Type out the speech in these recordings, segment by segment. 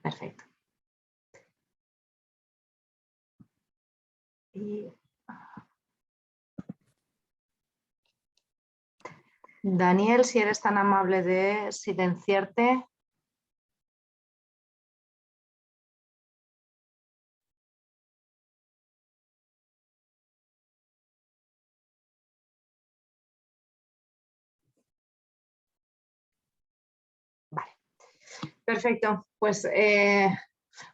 Perfecto. Y... Daniel, si eres tan amable de silenciarte. Vale. Perfecto. Pues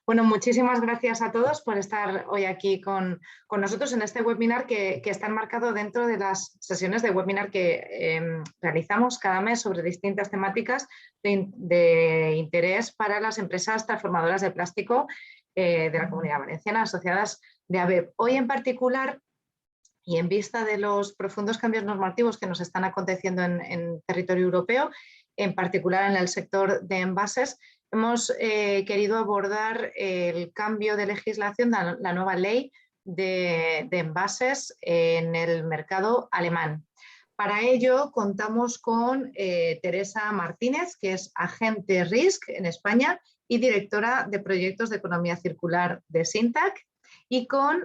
bueno, muchísimas gracias a todos por estar hoy aquí con nosotros en este webinar que está enmarcado dentro de las sesiones de webinar que realizamos cada mes sobre distintas temáticas de interés para las empresas transformadoras de plástico de la Comunidad Valenciana asociadas de ABEP. Hoy en particular, y en vista de los profundos cambios normativos que nos están aconteciendo en territorio europeo, en particular en el sector de envases, hemos querido abordar el cambio de legislación, la nueva ley de envases en el mercado alemán. Para ello contamos con Teresa Martínez, que es agente RISC en España y directora de proyectos de economía circular de Sintac, y con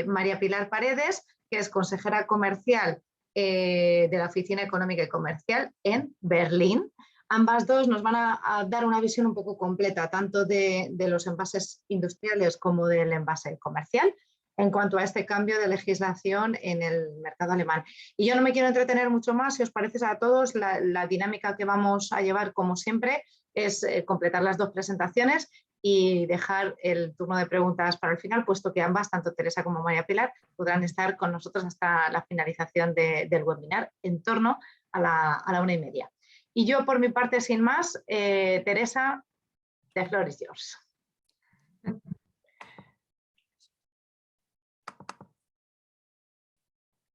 María Pilar Paredes, que es consejera comercial de la Oficina Económica y Comercial en Berlín. Ambas dos nos van a dar una visión un poco completa, tanto de los envases industriales como del envase comercial, en cuanto a este cambio de legislación en el mercado alemán. Y yo no me quiero entretener mucho más, si os parece a todos, la dinámica que vamos a llevar, como siempre, es completar las dos presentaciones y dejar el turno de preguntas para el final, puesto que ambas, tanto Teresa como María Pilar, podrán estar con nosotros hasta la finalización del webinar, en torno a la 1:30. Y yo, por mi parte, sin más, Teresa, the floor is yours.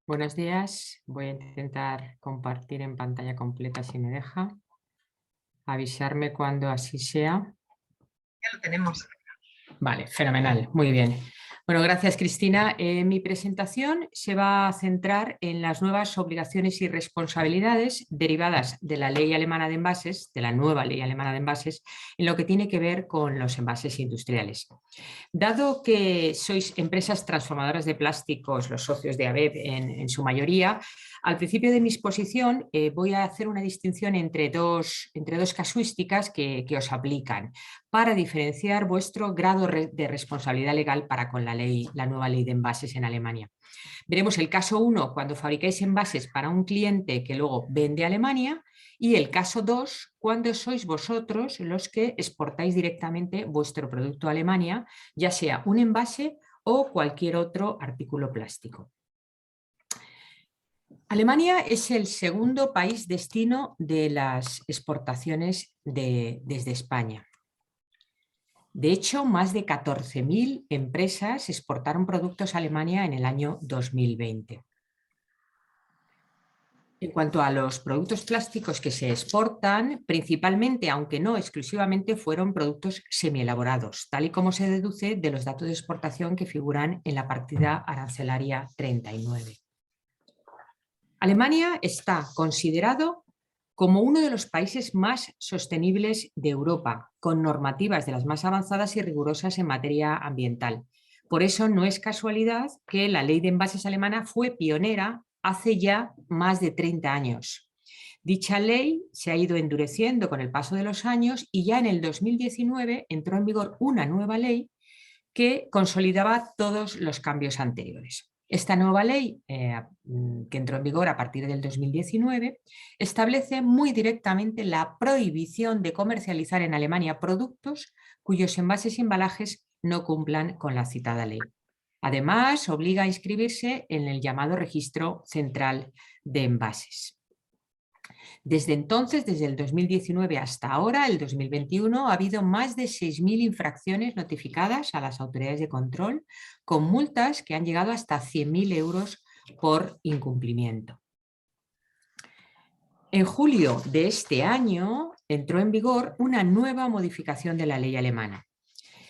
Buenos días, voy a intentar compartir en pantalla completa si me deja. Avisarme cuando así sea. Ya lo tenemos. Vale, fenomenal, muy bien. Bueno, gracias Cristina. Mi presentación se va a centrar en las nuevas obligaciones y responsabilidades derivadas de la ley alemana de envases, de la nueva ley alemana de envases, en lo que tiene que ver con los envases industriales. Dado que sois empresas transformadoras de plásticos, los socios de ABEP en su mayoría, al principio de mi exposición voy a hacer una distinción entre dos casuísticas que os aplican para diferenciar vuestro grado de responsabilidad legal para con la nueva ley de envases en Alemania. Veremos el caso 1 cuando fabricáis envases para un cliente que luego vende a Alemania, y el caso 2 cuando sois vosotros los que exportáis directamente vuestro producto a Alemania, ya sea un envase o cualquier otro artículo plástico. Alemania es el segundo país destino de las exportaciones desde España. De hecho, más de 14.000 empresas exportaron productos a Alemania en el año 2020. En cuanto a los productos plásticos que se exportan, principalmente, aunque no exclusivamente, fueron productos semielaborados, tal y como se deduce de los datos de exportación que figuran en la partida arancelaria 39. Alemania está considerado como uno de los países más sostenibles de Europa, con normativas de las más avanzadas y rigurosas en materia ambiental. Por eso no es casualidad que la ley de envases alemana fue pionera hace ya más de 30 años. Dicha ley se ha ido endureciendo con el paso de los años y ya en el 2019 entró en vigor una nueva ley que consolidaba todos los cambios anteriores. Esta nueva ley, que entró en vigor a partir del 2019, establece muy directamente la prohibición de comercializar en Alemania productos cuyos envases y embalajes no cumplan con la citada ley. Además, obliga a inscribirse en el llamado Registro Central de Envases. Desde entonces, desde el 2019 hasta ahora, el 2021, ha habido más de 6.000 infracciones notificadas a las autoridades de control, con multas que han llegado hasta 100.000 euros por incumplimiento. En julio de este año entró en vigor una nueva modificación de la ley alemana,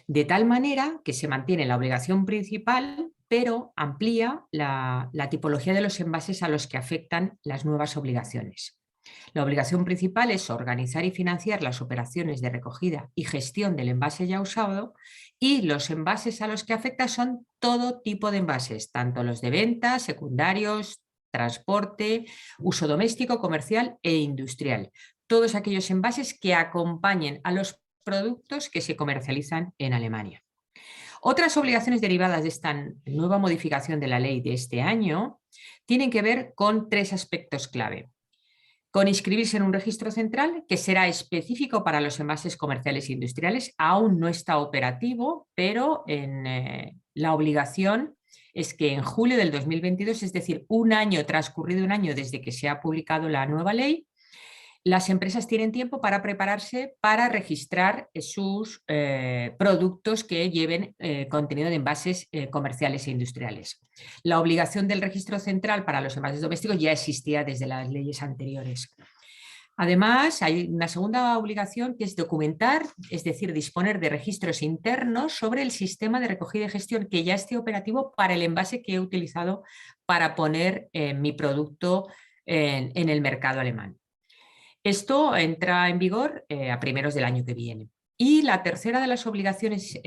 de tal manera que se mantiene la obligación principal, pero amplía la tipología de los envases a los que afectan las nuevas obligaciones. La obligación principal es organizar y financiar las operaciones de recogida y gestión del envase ya usado, y los envases a los que afecta son todo tipo de envases, tanto los de venta, secundarios, transporte, uso doméstico, comercial e industrial. Todos aquellos envases que acompañen a los productos que se comercializan en Alemania. Otras obligaciones derivadas de esta nueva modificación de la ley de este año tienen que ver con 3 aspectos clave. Con inscribirse en un registro central que será específico para los envases comerciales e industriales. Aún no está operativo, pero la obligación es que en julio del 2022, es decir, transcurrido un año desde que se ha publicado la nueva ley, las empresas tienen tiempo para prepararse para registrar sus productos que lleven contenido de envases comerciales e industriales. La obligación del registro central para los envases domésticos ya existía desde las leyes anteriores. Además, hay una segunda obligación que es documentar, es decir, disponer de registros internos sobre el sistema de recogida y gestión que ya esté operativo para el envase que he utilizado para poner mi producto en el mercado alemán. Esto entra en vigor a primeros del año que viene. Y la tercera de las obligaciones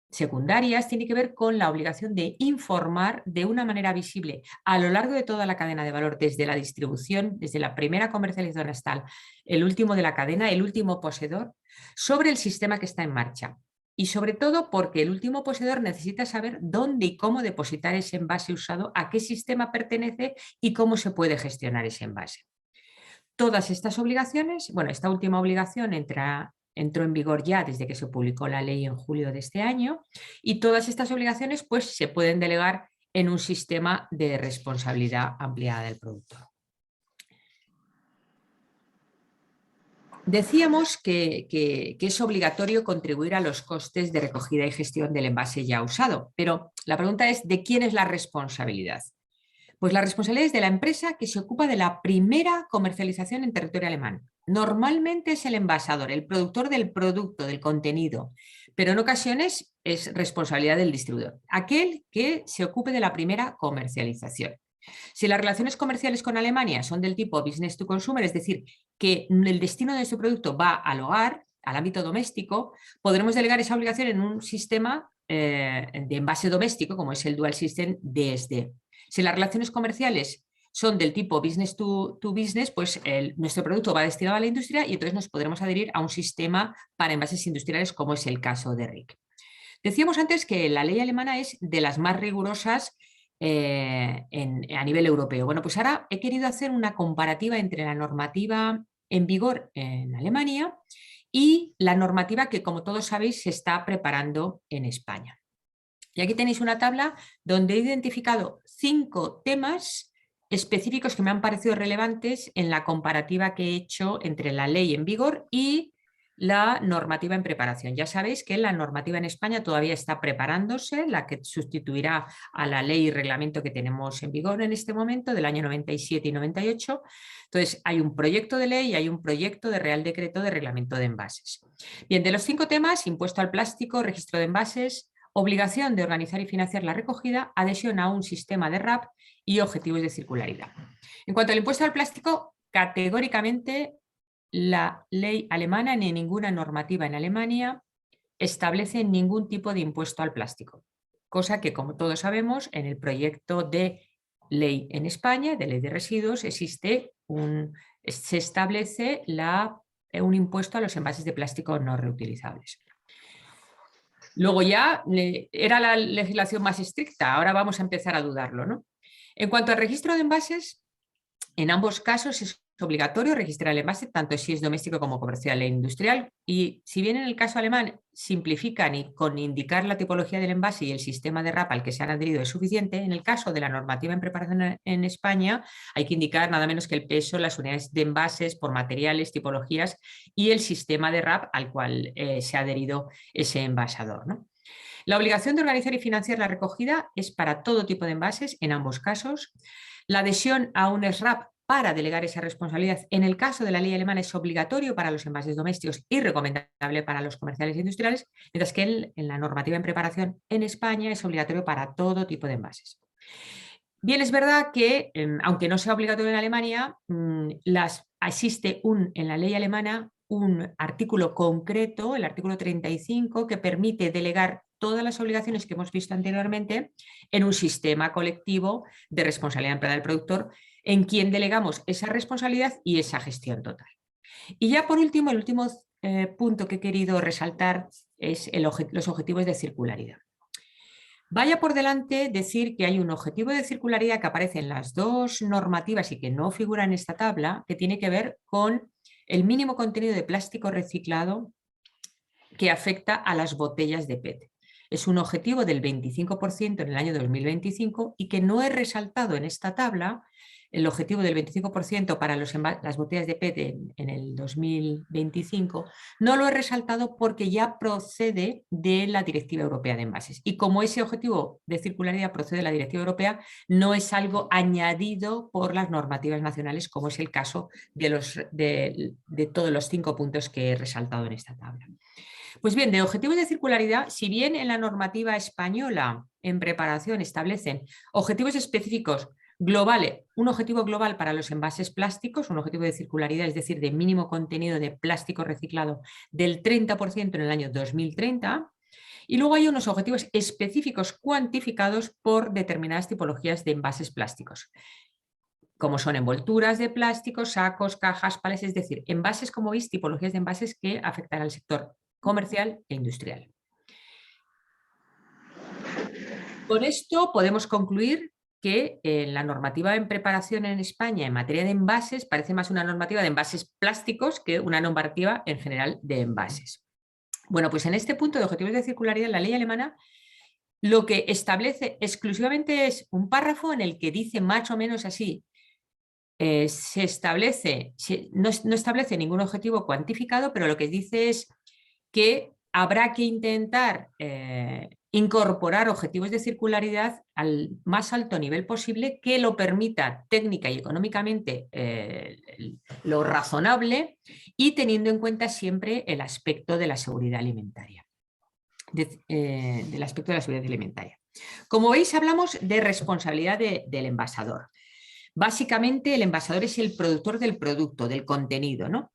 secundarias tiene que ver con la obligación de informar de una manera visible a lo largo de toda la cadena de valor, desde la distribución, desde la primera comercialización hasta el último de la cadena, el último poseedor, sobre el sistema que está en marcha. Y sobre todo porque el último poseedor necesita saber dónde y cómo depositar ese envase usado, a qué sistema pertenece y cómo se puede gestionar ese envase. Todas estas obligaciones, bueno, esta última obligación entró en vigor ya desde que se publicó la ley en julio de este año, y todas estas obligaciones pues se pueden delegar en un sistema de responsabilidad ampliada del productor. Decíamos que es obligatorio contribuir a los costes de recogida y gestión del envase ya usado, pero la pregunta es, ¿de quién es la responsabilidad? Pues la responsabilidad es de la empresa que se ocupa de la primera comercialización en territorio alemán. Normalmente es el envasador, el productor del producto, del contenido, pero en ocasiones es responsabilidad del distribuidor, aquel que se ocupe de la primera comercialización. Si las relaciones comerciales con Alemania son del tipo business to consumer, es decir, que el destino de ese producto va al hogar, al ámbito doméstico, podremos delegar esa obligación en un sistema de envase doméstico, como es el Dual System DSD. Si las relaciones comerciales son del tipo business to business, pues nuestro producto va destinado a la industria y entonces nos podremos adherir a un sistema para envases industriales, como es el caso de RIC. Decíamos antes que la ley alemana es de las más rigurosas a nivel europeo. Bueno, pues ahora he querido hacer una comparativa entre la normativa en vigor en Alemania y la normativa que, como todos sabéis, se está preparando en España. Y aquí tenéis una tabla donde he identificado 5 temas específicos que me han parecido relevantes en la comparativa que he hecho entre la ley en vigor y la normativa en preparación. Ya sabéis que la normativa en España todavía está preparándose, la que sustituirá a la ley y reglamento que tenemos en vigor en este momento, del año 97 y 98. Entonces, hay un proyecto de ley y hay un proyecto de Real Decreto de Reglamento de Envases. Bien, de los 5 temas, impuesto al plástico, registro de envases, obligación de organizar y financiar la recogida, adhesión a un sistema de RAP y objetivos de circularidad. En cuanto al impuesto al plástico, categóricamente la ley alemana ni ninguna normativa en Alemania establece ningún tipo de impuesto al plástico, cosa que, como todos sabemos, en el proyecto de ley en España, de ley de residuos, se establece un impuesto a los envases de plástico no reutilizables. Luego ya era la legislación más estricta, ahora vamos a empezar a dudarlo, ¿no? En cuanto al registro de envases, en ambos casos es obligatorio registrar el envase, tanto si es doméstico como comercial e industrial, y si bien en el caso alemán simplifican y con indicar la tipología del envase y el sistema de RAP al que se han adherido es suficiente, en el caso de la normativa en preparación en España hay que indicar nada menos que el peso, las unidades de envases por materiales, tipologías y el sistema de RAP al cual se ha adherido ese envasador, ¿no? La obligación de organizar y financiar la recogida es para todo tipo de envases en ambos casos. La adhesión a un SRAP para delegar esa responsabilidad en el caso de la ley alemana es obligatorio para los envases domésticos y recomendable para los comerciales e industriales, mientras que en la normativa en preparación en España es obligatorio para todo tipo de envases. Bien, es verdad que, aunque no sea obligatorio en Alemania, existe en la ley alemana un artículo concreto, el artículo 35, que permite delegar todas las obligaciones que hemos visto anteriormente en un sistema colectivo de responsabilidad empleada del productor, en quien delegamos esa responsabilidad y esa gestión total. Y ya por último, el último punto que he querido resaltar es los objetivos de circularidad. Vaya por delante decir que hay un objetivo de circularidad que aparece en las dos normativas y que no figura en esta tabla, que tiene que ver con el mínimo contenido de plástico reciclado que afecta a las botellas de PET. Es un objetivo del 25% en el año 2025 y que no he resaltado en esta tabla. El objetivo del 25% para las botellas de PET en el 2025 no lo he resaltado porque ya procede de la Directiva Europea de Envases. Y como ese objetivo de circularidad procede de la Directiva Europea, no es algo añadido por las normativas nacionales, como es el caso de todos los 5 puntos que he resaltado en esta tabla. Pues bien, de objetivos de circularidad, si bien en la normativa española en preparación establecen objetivos específicos globales, un objetivo global para los envases plásticos, un objetivo de circularidad, es decir, de mínimo contenido de plástico reciclado del 30% en el año 2030, y luego hay unos objetivos específicos cuantificados por determinadas tipologías de envases plásticos, como son envolturas de plástico, sacos, cajas, palés, es decir, envases, como veis, tipologías de envases que afectan al sector comercial e industrial. Con esto podemos concluir que la normativa en preparación en España en materia de envases parece más una normativa de envases plásticos que una normativa en general de envases. Bueno, pues en este punto de objetivos de circularidad, la ley alemana lo que establece exclusivamente es un párrafo en el que dice más o menos así: no establece ningún objetivo cuantificado, pero lo que dice es que habrá que intentar incorporar objetivos de circularidad al más alto nivel posible, que lo permita técnica y económicamente lo razonable, y teniendo en cuenta siempre el aspecto de la seguridad alimentaria. Del aspecto de la seguridad alimentaria. Como veis, hablamos de responsabilidad del envasador. Básicamente, el envasador es el productor del producto, del contenido, ¿no?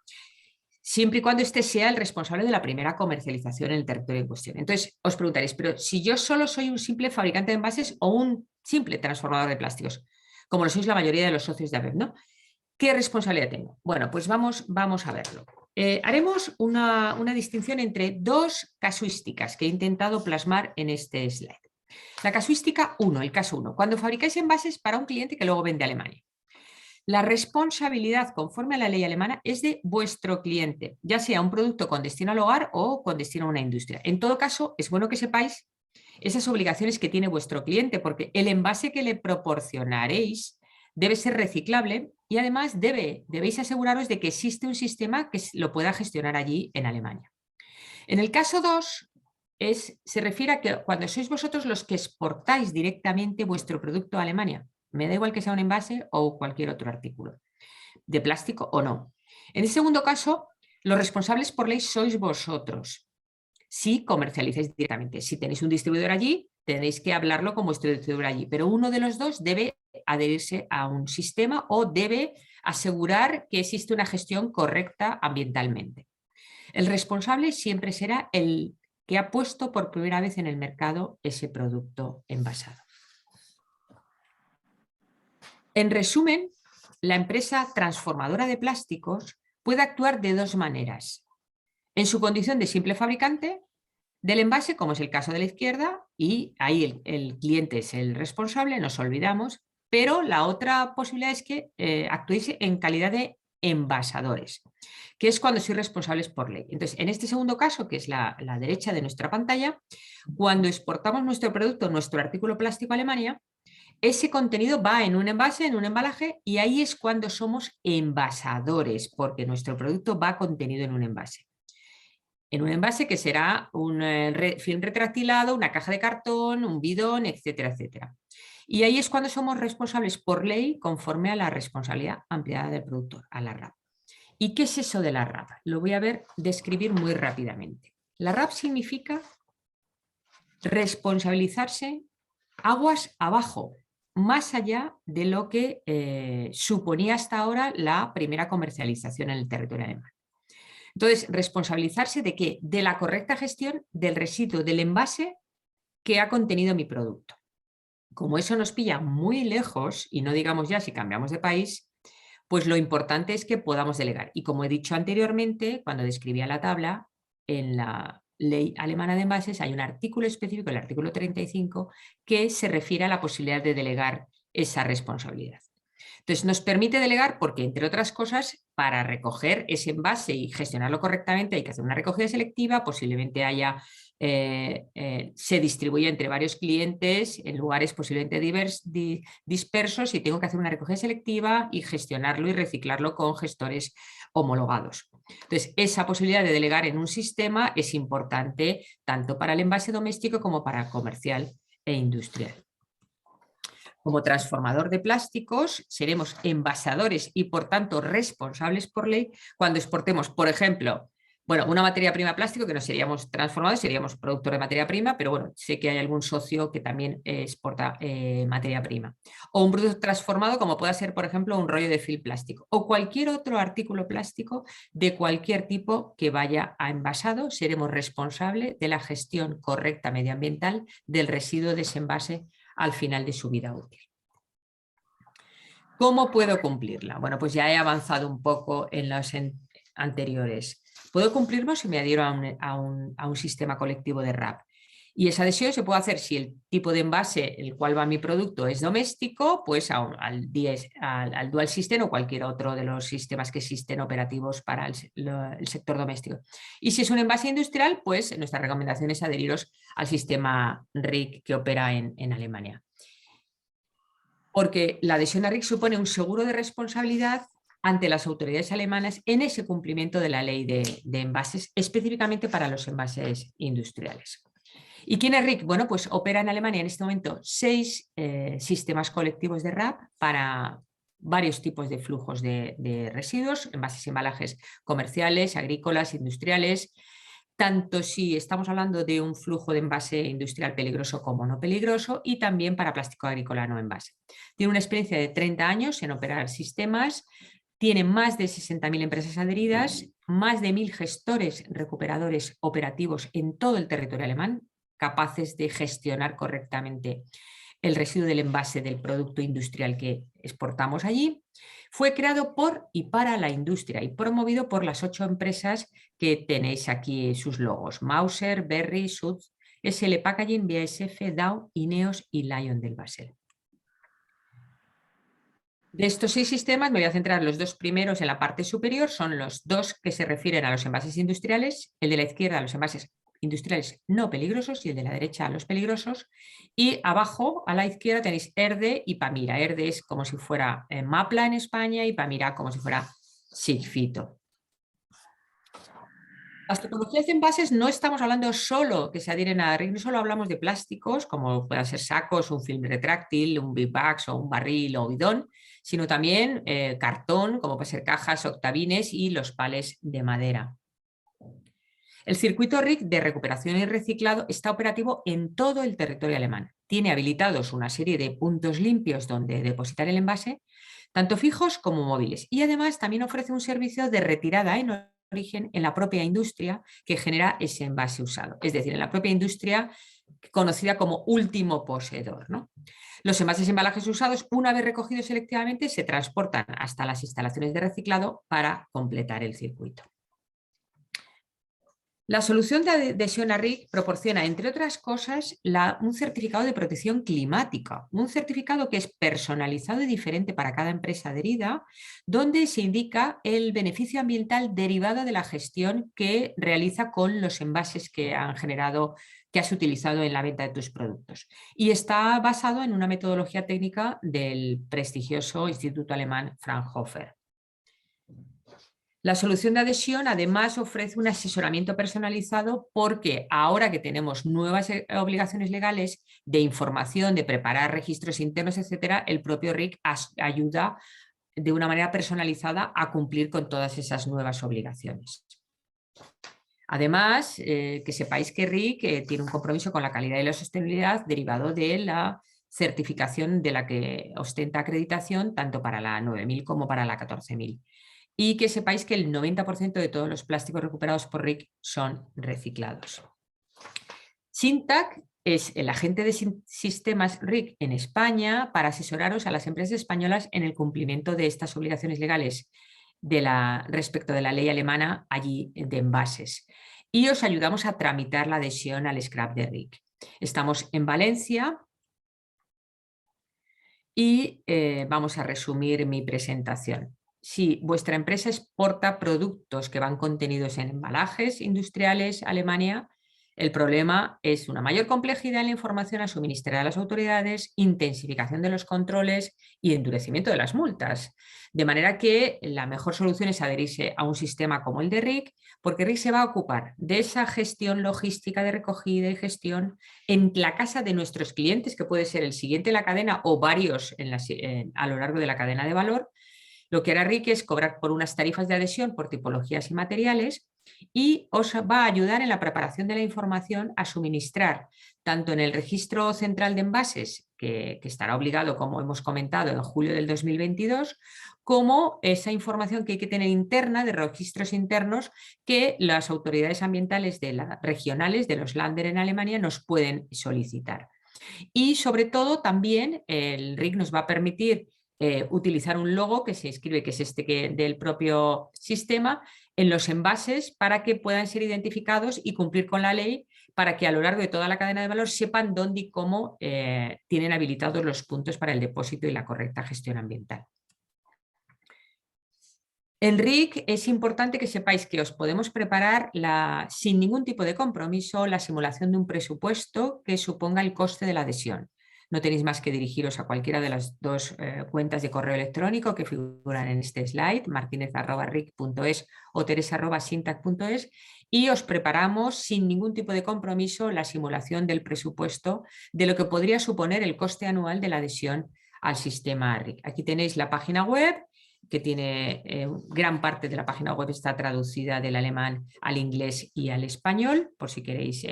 Siempre y cuando éste sea el responsable de la primera comercialización en el territorio en cuestión. Entonces, os preguntaréis, pero si yo solo soy un simple fabricante de envases o un simple transformador de plásticos, como lo sois la mayoría de los socios de ABEP, ¿no? ¿Qué responsabilidad tengo? Bueno, pues vamos a verlo. Haremos una distinción entre dos casuísticas que he intentado plasmar en este slide. La casuística 1, el caso 1, cuando fabricáis envases para un cliente que luego vende a Alemania. La responsabilidad, conforme a la ley alemana, es de vuestro cliente, ya sea un producto con destino al hogar o con destino a una industria. En todo caso, es bueno que sepáis esas obligaciones que tiene vuestro cliente, porque el envase que le proporcionaréis debe ser reciclable y además debéis aseguraros de que existe un sistema que lo pueda gestionar allí en Alemania. En el caso 2, se refiere a que cuando sois vosotros los que exportáis directamente vuestro producto a Alemania, me da igual que sea un envase o cualquier otro artículo, de plástico o no. En el segundo caso, los responsables por ley sois vosotros, si comercializáis directamente. Si tenéis un distribuidor allí, tenéis que hablarlo con vuestro distribuidor allí, pero uno de los dos debe adherirse a un sistema o debe asegurar que existe una gestión correcta ambientalmente. El responsable siempre será el que ha puesto por primera vez en el mercado ese producto envasado. En resumen, la empresa transformadora de plásticos puede actuar de dos maneras: en su condición de simple fabricante del envase, como es el caso de la izquierda, y ahí el cliente es el responsable, nos olvidamos, pero la otra posibilidad es que actuéis en calidad de envasadores, que es cuando sois responsables por ley. Entonces, en este segundo caso, que es la derecha de nuestra pantalla, cuando exportamos nuestro producto, nuestro artículo plástico a Alemania, ese contenido va en un envase, en un embalaje, y ahí es cuando somos envasadores, porque nuestro producto va contenido en un envase. En un envase que será un film retractilado, una caja de cartón, un bidón, etcétera, etcétera. Y ahí es cuando somos responsables por ley conforme a la responsabilidad ampliada del productor, a la RAP. ¿Y qué es eso de la RAP? Lo voy a describir muy rápidamente. La RAP significa responsabilizarse aguas abajo. más allá de lo que suponía hasta ahora la primera comercialización en el territorio alemán. Entonces, responsabilizarse de qué? De la correcta gestión del residuo del envase que ha contenido mi producto. Como eso nos pilla muy lejos, y no digamos ya si cambiamos de país, pues lo importante es que podamos delegar. Y como he dicho anteriormente, cuando describía la tabla, en la ley alemana de envases hay un artículo específico, el artículo 35, que se refiere a la posibilidad de delegar esa responsabilidad. Entonces, nos permite delegar porque, entre otras cosas, para recoger ese envase y gestionarlo correctamente hay que hacer una recogida selectiva, posiblemente se distribuye entre varios clientes en lugares posiblemente dispersos y tengo que hacer una recogida selectiva y gestionarlo y reciclarlo con gestores homologados. Entonces, esa posibilidad de delegar en un sistema es importante tanto para el envase doméstico como para comercial e industrial. Como transformador de plásticos, seremos envasadores y, por tanto, responsables por ley cuando exportemos, por ejemplo, una materia prima plástico, que no seríamos transformadores, seríamos productor de materia prima, pero bueno, sé que hay algún socio que también exporta materia prima. O un producto transformado, como pueda ser, por ejemplo, un rollo de film plástico o cualquier otro artículo plástico de cualquier tipo que vaya a envasado, seremos responsables de la gestión correcta medioambiental del residuo de ese envase al final de su vida útil. ¿Cómo puedo cumplirla? Bueno, pues ya he avanzado un poco en los anteriores. Puedo cumplirlo si me adhiero a un sistema colectivo de RAP. Y esa adhesión se puede hacer si el tipo de envase el cual va mi producto es doméstico, pues al Dual System o cualquier otro de los sistemas que existen operativos para el sector doméstico. Y si es un envase industrial, pues nuestra recomendación es adheriros al sistema RIC que opera en Alemania. Porque la adhesión a RIC supone un seguro de responsabilidad ante las autoridades alemanas en ese cumplimiento de la ley de envases, específicamente para los envases industriales. ¿Y quién es RIC? Bueno, pues opera en Alemania en este momento 6 sistemas colectivos de RAP para varios tipos de flujos de residuos, envases y embalajes comerciales, agrícolas, industriales, tanto si estamos hablando de un flujo de envase industrial peligroso como no peligroso, y también para plástico agrícola no envase. Tiene una experiencia de 30 años en operar sistemas, tiene más de 60.000 empresas adheridas, más de 1.000 gestores recuperadores operativos en todo el territorio alemán, capaces de gestionar correctamente el residuo del envase del producto industrial que exportamos allí. Fue creado por y para la industria y promovido por las 8 empresas que tenéis aquí sus logos: Mauser, Berry, Sud, SL Packaging, BASF, Dow, Ineos y Lion del Basel. De estos 6 sistemas me voy a centrar los 2 primeros en la parte superior, son los 2 que se refieren a los envases industriales, el de la izquierda a los envases industriales no peligrosos y el de la derecha a los peligrosos, y abajo a la izquierda tenéis ERDE y Pamira. ERDE es como si fuera Mapla en España y Pamira como si fuera Sigfito. Las tipologías de envases no estamos hablando solo que se adhieren a RIC, no solo hablamos de plásticos como puedan ser sacos, un film retráctil, un big bags o un barril o bidón, sino también cartón como pueden ser cajas, octavines y los palés de madera. El circuito RIC de recuperación y reciclado está operativo en todo el territorio alemán. Tiene habilitados una serie de puntos limpios donde depositar el envase, tanto fijos como móviles. Y además también ofrece un servicio de retirada en origen en la propia industria que genera ese envase usado. Es decir, en la propia industria conocida como último poseedor, ¿no? Los envases y embalajes usados, una vez recogidos selectivamente, se transportan hasta las instalaciones de reciclado para completar el circuito. La solución de adhesión a RIC proporciona, entre otras cosas, un certificado de protección climática, un certificado que es personalizado y diferente para cada empresa adherida, donde se indica el beneficio ambiental derivado de la gestión que realiza con los envases que has utilizado en la venta de tus productos. Y está basado en una metodología técnica del prestigioso Instituto Alemán Fraunhofer. La solución de adhesión además ofrece un asesoramiento personalizado porque ahora que tenemos nuevas obligaciones legales de información, de preparar registros internos, etcétera, el propio RIC ayuda de una manera personalizada a cumplir con todas esas nuevas obligaciones. Además, que sepáis que RIC tiene un compromiso con la calidad y la sostenibilidad derivado de la certificación de la que ostenta acreditación tanto para la 9000 como para la 14000. Y que sepáis que el 90% de todos los plásticos recuperados por RIC son reciclados. Syntac es el agente de sistemas RIC en España para asesoraros a las empresas españolas en el cumplimiento de estas obligaciones legales respecto de la ley alemana allí de envases. Y os ayudamos a tramitar la adhesión al scrap de RIC. Estamos en Valencia y vamos a resumir mi presentación. Si vuestra empresa exporta productos que van contenidos en embalajes industriales a Alemania, el problema es una mayor complejidad en la información a suministrar a las autoridades, intensificación de los controles y endurecimiento de las multas. De manera que la mejor solución es adherirse a un sistema como el de RIC, porque RIC se va a ocupar de esa gestión logística de recogida y gestión en la casa de nuestros clientes, que puede ser el siguiente en la cadena o varios a lo largo de la cadena de valor. Lo que hará RIC es cobrar por unas tarifas de adhesión por tipologías y materiales y os va a ayudar en la preparación de la información a suministrar tanto en el registro central de envases, que estará obligado, como hemos comentado, en julio del 2022, como esa información que hay que tener interna, de registros internos, que las autoridades ambientales regionales de los Länder en Alemania nos pueden solicitar. Y sobre todo también el RIC nos va a permitir utilizar un logo que se escribe, que es este del propio sistema, en los envases para que puedan ser identificados y cumplir con la ley, para que a lo largo de toda la cadena de valor sepan dónde y cómo tienen habilitados los puntos para el depósito y la correcta gestión ambiental. En RIC es importante que sepáis que os podemos preparar sin ningún tipo de compromiso la simulación de un presupuesto que suponga el coste de la adhesión. No tenéis más que dirigiros a cualquiera de las dos cuentas de correo electrónico que figuran en este slide, martinez@ric.es o teresa@syntac.es, y os preparamos sin ningún tipo de compromiso la simulación del presupuesto de lo que podría suponer el coste anual de la adhesión al sistema RIC. Aquí tenéis la página web, que tiene gran parte de la página web está traducida del alemán al inglés y al español, por si queréis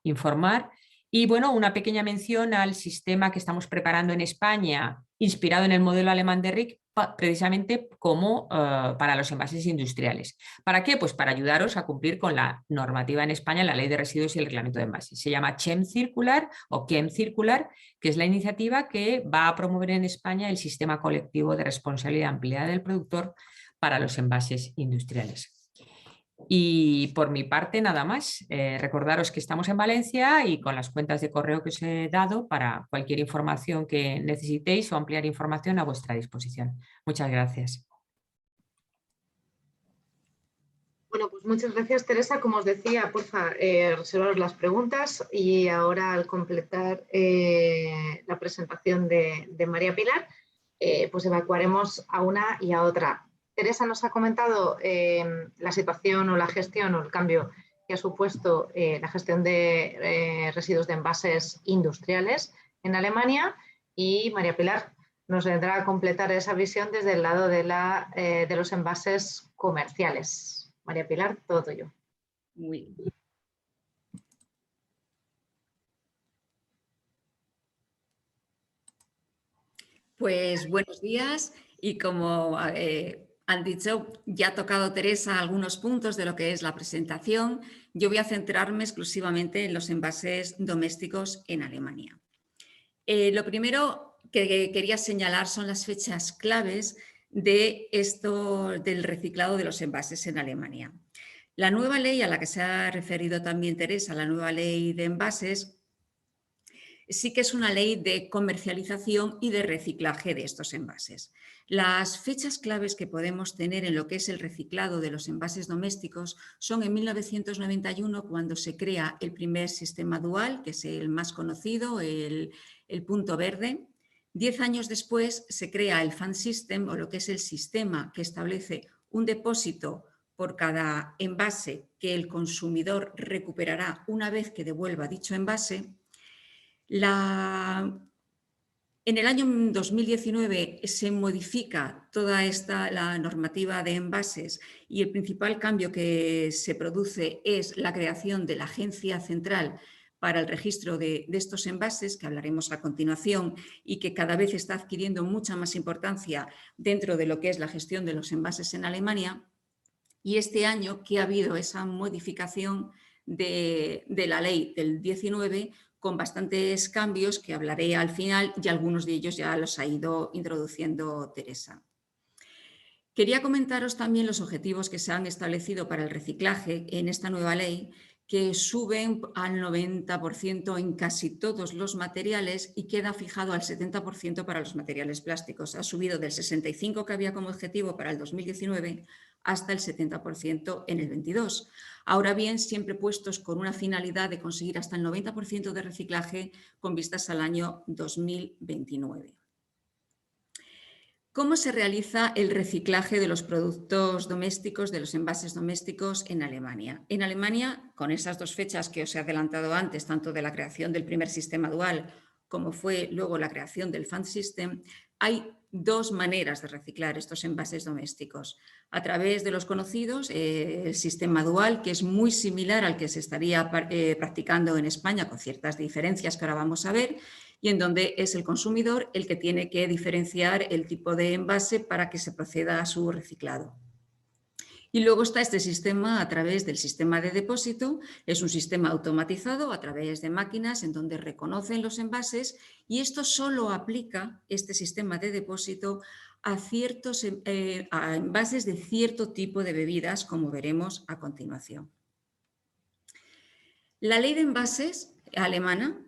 informar. Y bueno, una pequeña mención al sistema que estamos preparando en España, inspirado en el modelo alemán de RIC, precisamente como para los envases industriales. ¿Para qué? Pues para ayudaros a cumplir con la normativa en España, la Ley de Residuos y el Reglamento de Envases. Se llama CHEM Circular o CHEM Circular, que es la iniciativa que va a promover en España el sistema colectivo de responsabilidad ampliada del productor para los envases industriales. Y por mi parte nada más, recordaros que estamos en Valencia y con las cuentas de correo que os he dado para cualquier información que necesitéis o ampliar información a vuestra disposición. Muchas gracias. Bueno, pues muchas gracias, Teresa. Como os decía, porfa, reservaros las preguntas y ahora al completar la presentación de María Pilar, pues evacuaremos a una y a otra. Teresa nos ha comentado la situación o la gestión o el cambio que ha supuesto la gestión de residuos de envases industriales en Alemania, y María Pilar nos vendrá a completar esa visión desde el lado de los envases comerciales. María Pilar, todo tuyo. Muy bien. Pues buenos días, y como han dicho, ya ha tocado Teresa algunos puntos de lo que es la presentación. Yo voy a centrarme exclusivamente en los envases domésticos en Alemania. Lo primero que quería señalar son las fechas claves de del reciclado de los envases en Alemania. La nueva ley a la que se ha referido también Teresa, la nueva ley de envases, sí que es una ley de comercialización y de reciclaje de estos envases. Las fechas claves que podemos tener en lo que es el reciclado de los envases domésticos son en 1991, cuando se crea el primer sistema dual, que es el más conocido, el punto verde. 10 años después se crea el Pfand System, o lo que es el sistema que establece un depósito por cada envase que el consumidor recuperará una vez que devuelva dicho envase. En el año 2019 se modifica toda la normativa de envases, y el principal cambio que se produce es la creación de la Agencia Central para el registro de estos envases, que hablaremos a continuación y que cada vez está adquiriendo mucha más importancia dentro de lo que es la gestión de los envases en Alemania. Y este año que ha habido esa modificación de la ley del 19 con bastantes cambios que hablaré al final y algunos de ellos ya los ha ido introduciendo Teresa. Quería comentaros también los objetivos que se han establecido para el reciclaje en esta nueva ley, que suben al 90% en casi todos los materiales y queda fijado al 70% para los materiales plásticos. Ha subido del 65% que había como objetivo para el 2019 hasta el 70% en el 22. Ahora bien, siempre puestos con una finalidad de conseguir hasta el 90% de reciclaje con vistas al año 2029. ¿Cómo se realiza el reciclaje de los productos domésticos, de los envases domésticos en Alemania? En Alemania, con esas dos fechas que os he adelantado antes, tanto de la creación del primer sistema dual como fue luego la creación del Pfandsystem, hay dos maneras de reciclar estos envases domésticos. A través de los conocidos, el sistema dual, que es muy similar al que se estaría practicando en España, con ciertas diferencias que ahora vamos a ver, y en donde es el consumidor el que tiene que diferenciar el tipo de envase para que se proceda a su reciclado. Y luego está este sistema a través del sistema de depósito, es un sistema automatizado a través de máquinas en donde reconocen los envases y esto solo aplica, este sistema de depósito, a envases de cierto tipo de bebidas, como veremos a continuación. La ley de envases alemana,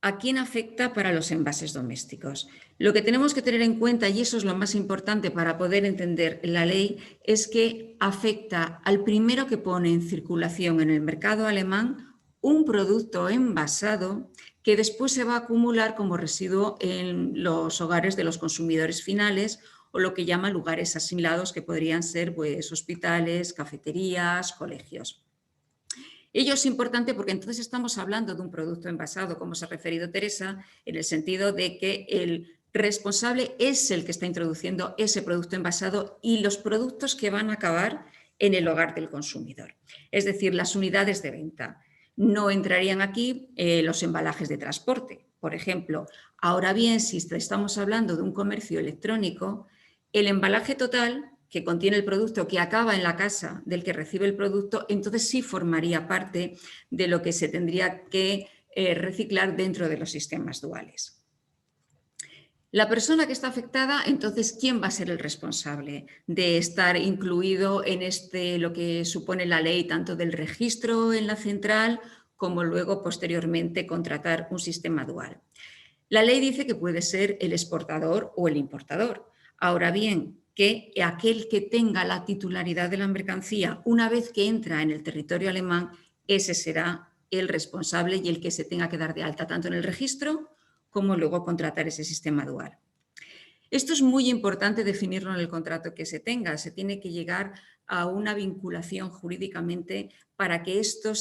¿a quién afecta para los envases domésticos? Lo que tenemos que tener en cuenta, y eso es lo más importante para poder entender la ley, es que afecta al primero que pone en circulación en el mercado alemán un producto envasado que después se va a acumular como residuo en los hogares de los consumidores finales o lo que llaman lugares asimilados, que podrían ser pues, hospitales, cafeterías, colegios. Ello es importante porque entonces estamos hablando de un producto envasado, como se ha referido Teresa, en el sentido de que el responsable es el que está introduciendo ese producto envasado y los productos que van a acabar en el hogar del consumidor. Es decir, las unidades de venta. No entrarían aquí los embalajes de transporte, por ejemplo. Ahora bien, si estamos hablando de un comercio electrónico, el embalaje total que contiene el producto que acaba en la casa del que recibe el producto, entonces sí formaría parte de lo que se tendría que reciclar dentro de los sistemas duales. La persona que está afectada, entonces, ¿quién va a ser el responsable de estar incluido en lo que supone la ley, tanto del registro en la central como luego posteriormente contratar un sistema dual? La ley dice que puede ser el exportador o el importador. Ahora bien, que aquel que tenga la titularidad de la mercancía una vez que entra en el territorio alemán, ese será el responsable y el que se tenga que dar de alta tanto en el registro como luego contratar ese sistema dual. Esto es muy importante definirlo en el contrato que se tenga. Se tiene que llegar a una vinculación jurídicamente para que esto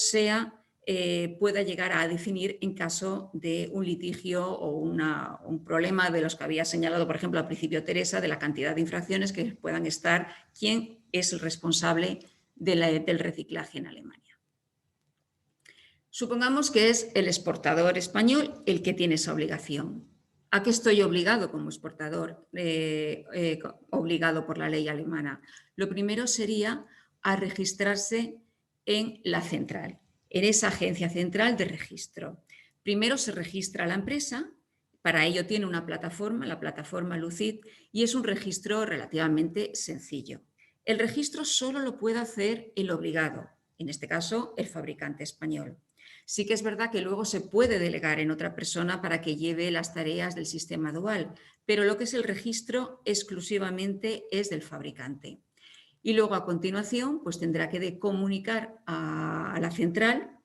pueda llegar a definir en caso de un litigio o un problema de los que había señalado, por ejemplo, al principio Teresa, de la cantidad de infracciones que puedan estar, quién es el responsable del reciclaje en Alemania. Supongamos que es el exportador español el que tiene esa obligación. ¿A qué estoy obligado como exportador, obligado por la ley alemana? Lo primero sería a registrarse en la central, en esa agencia central de registro. Primero se registra la empresa, para ello tiene una plataforma, la plataforma Lucid, y es un registro relativamente sencillo. El registro solo lo puede hacer el obligado, en este caso el fabricante español. Sí que es verdad que luego se puede delegar en otra persona para que lleve las tareas del sistema dual, pero lo que es el registro exclusivamente es del fabricante. Y luego a continuación pues tendrá que comunicar a la central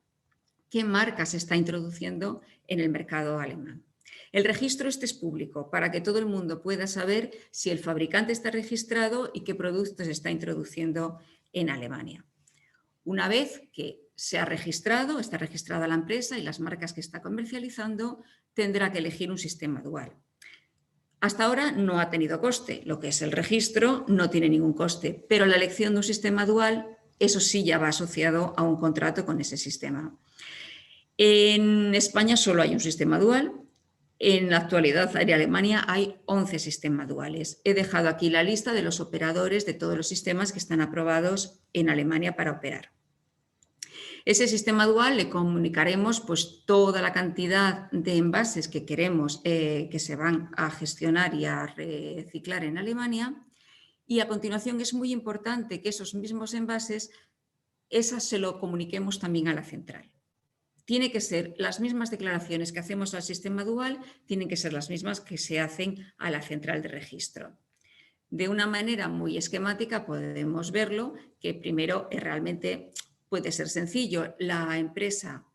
qué marca se está introduciendo en el mercado alemán. El registro este es público para que todo el mundo pueda saber si el fabricante está registrado y qué productos está introduciendo en Alemania. Una vez que se ha registrado, está registrada la empresa y las marcas que está comercializando, tendrá que elegir un sistema dual. Hasta ahora no ha tenido coste, lo que es el registro no tiene ningún coste, pero la elección de un sistema dual, eso sí ya va asociado a un contrato con ese sistema. En España solo hay un sistema dual. En la actualidad en Alemania hay 11 sistemas duales. He dejado aquí la lista de los operadores de todos los sistemas que están aprobados en Alemania para operar. Ese sistema dual le comunicaremos pues, toda la cantidad de envases que queremos que se van a gestionar y a reciclar en Alemania. Y a continuación es muy importante que esos mismos envases, esas se lo comuniquemos también a la central. Tiene que ser las mismas declaraciones que hacemos al sistema dual, tienen que ser las mismas que se hacen a la central de registro. De una manera muy esquemática podemos verlo, que primero realmente puede ser sencillo. La empresa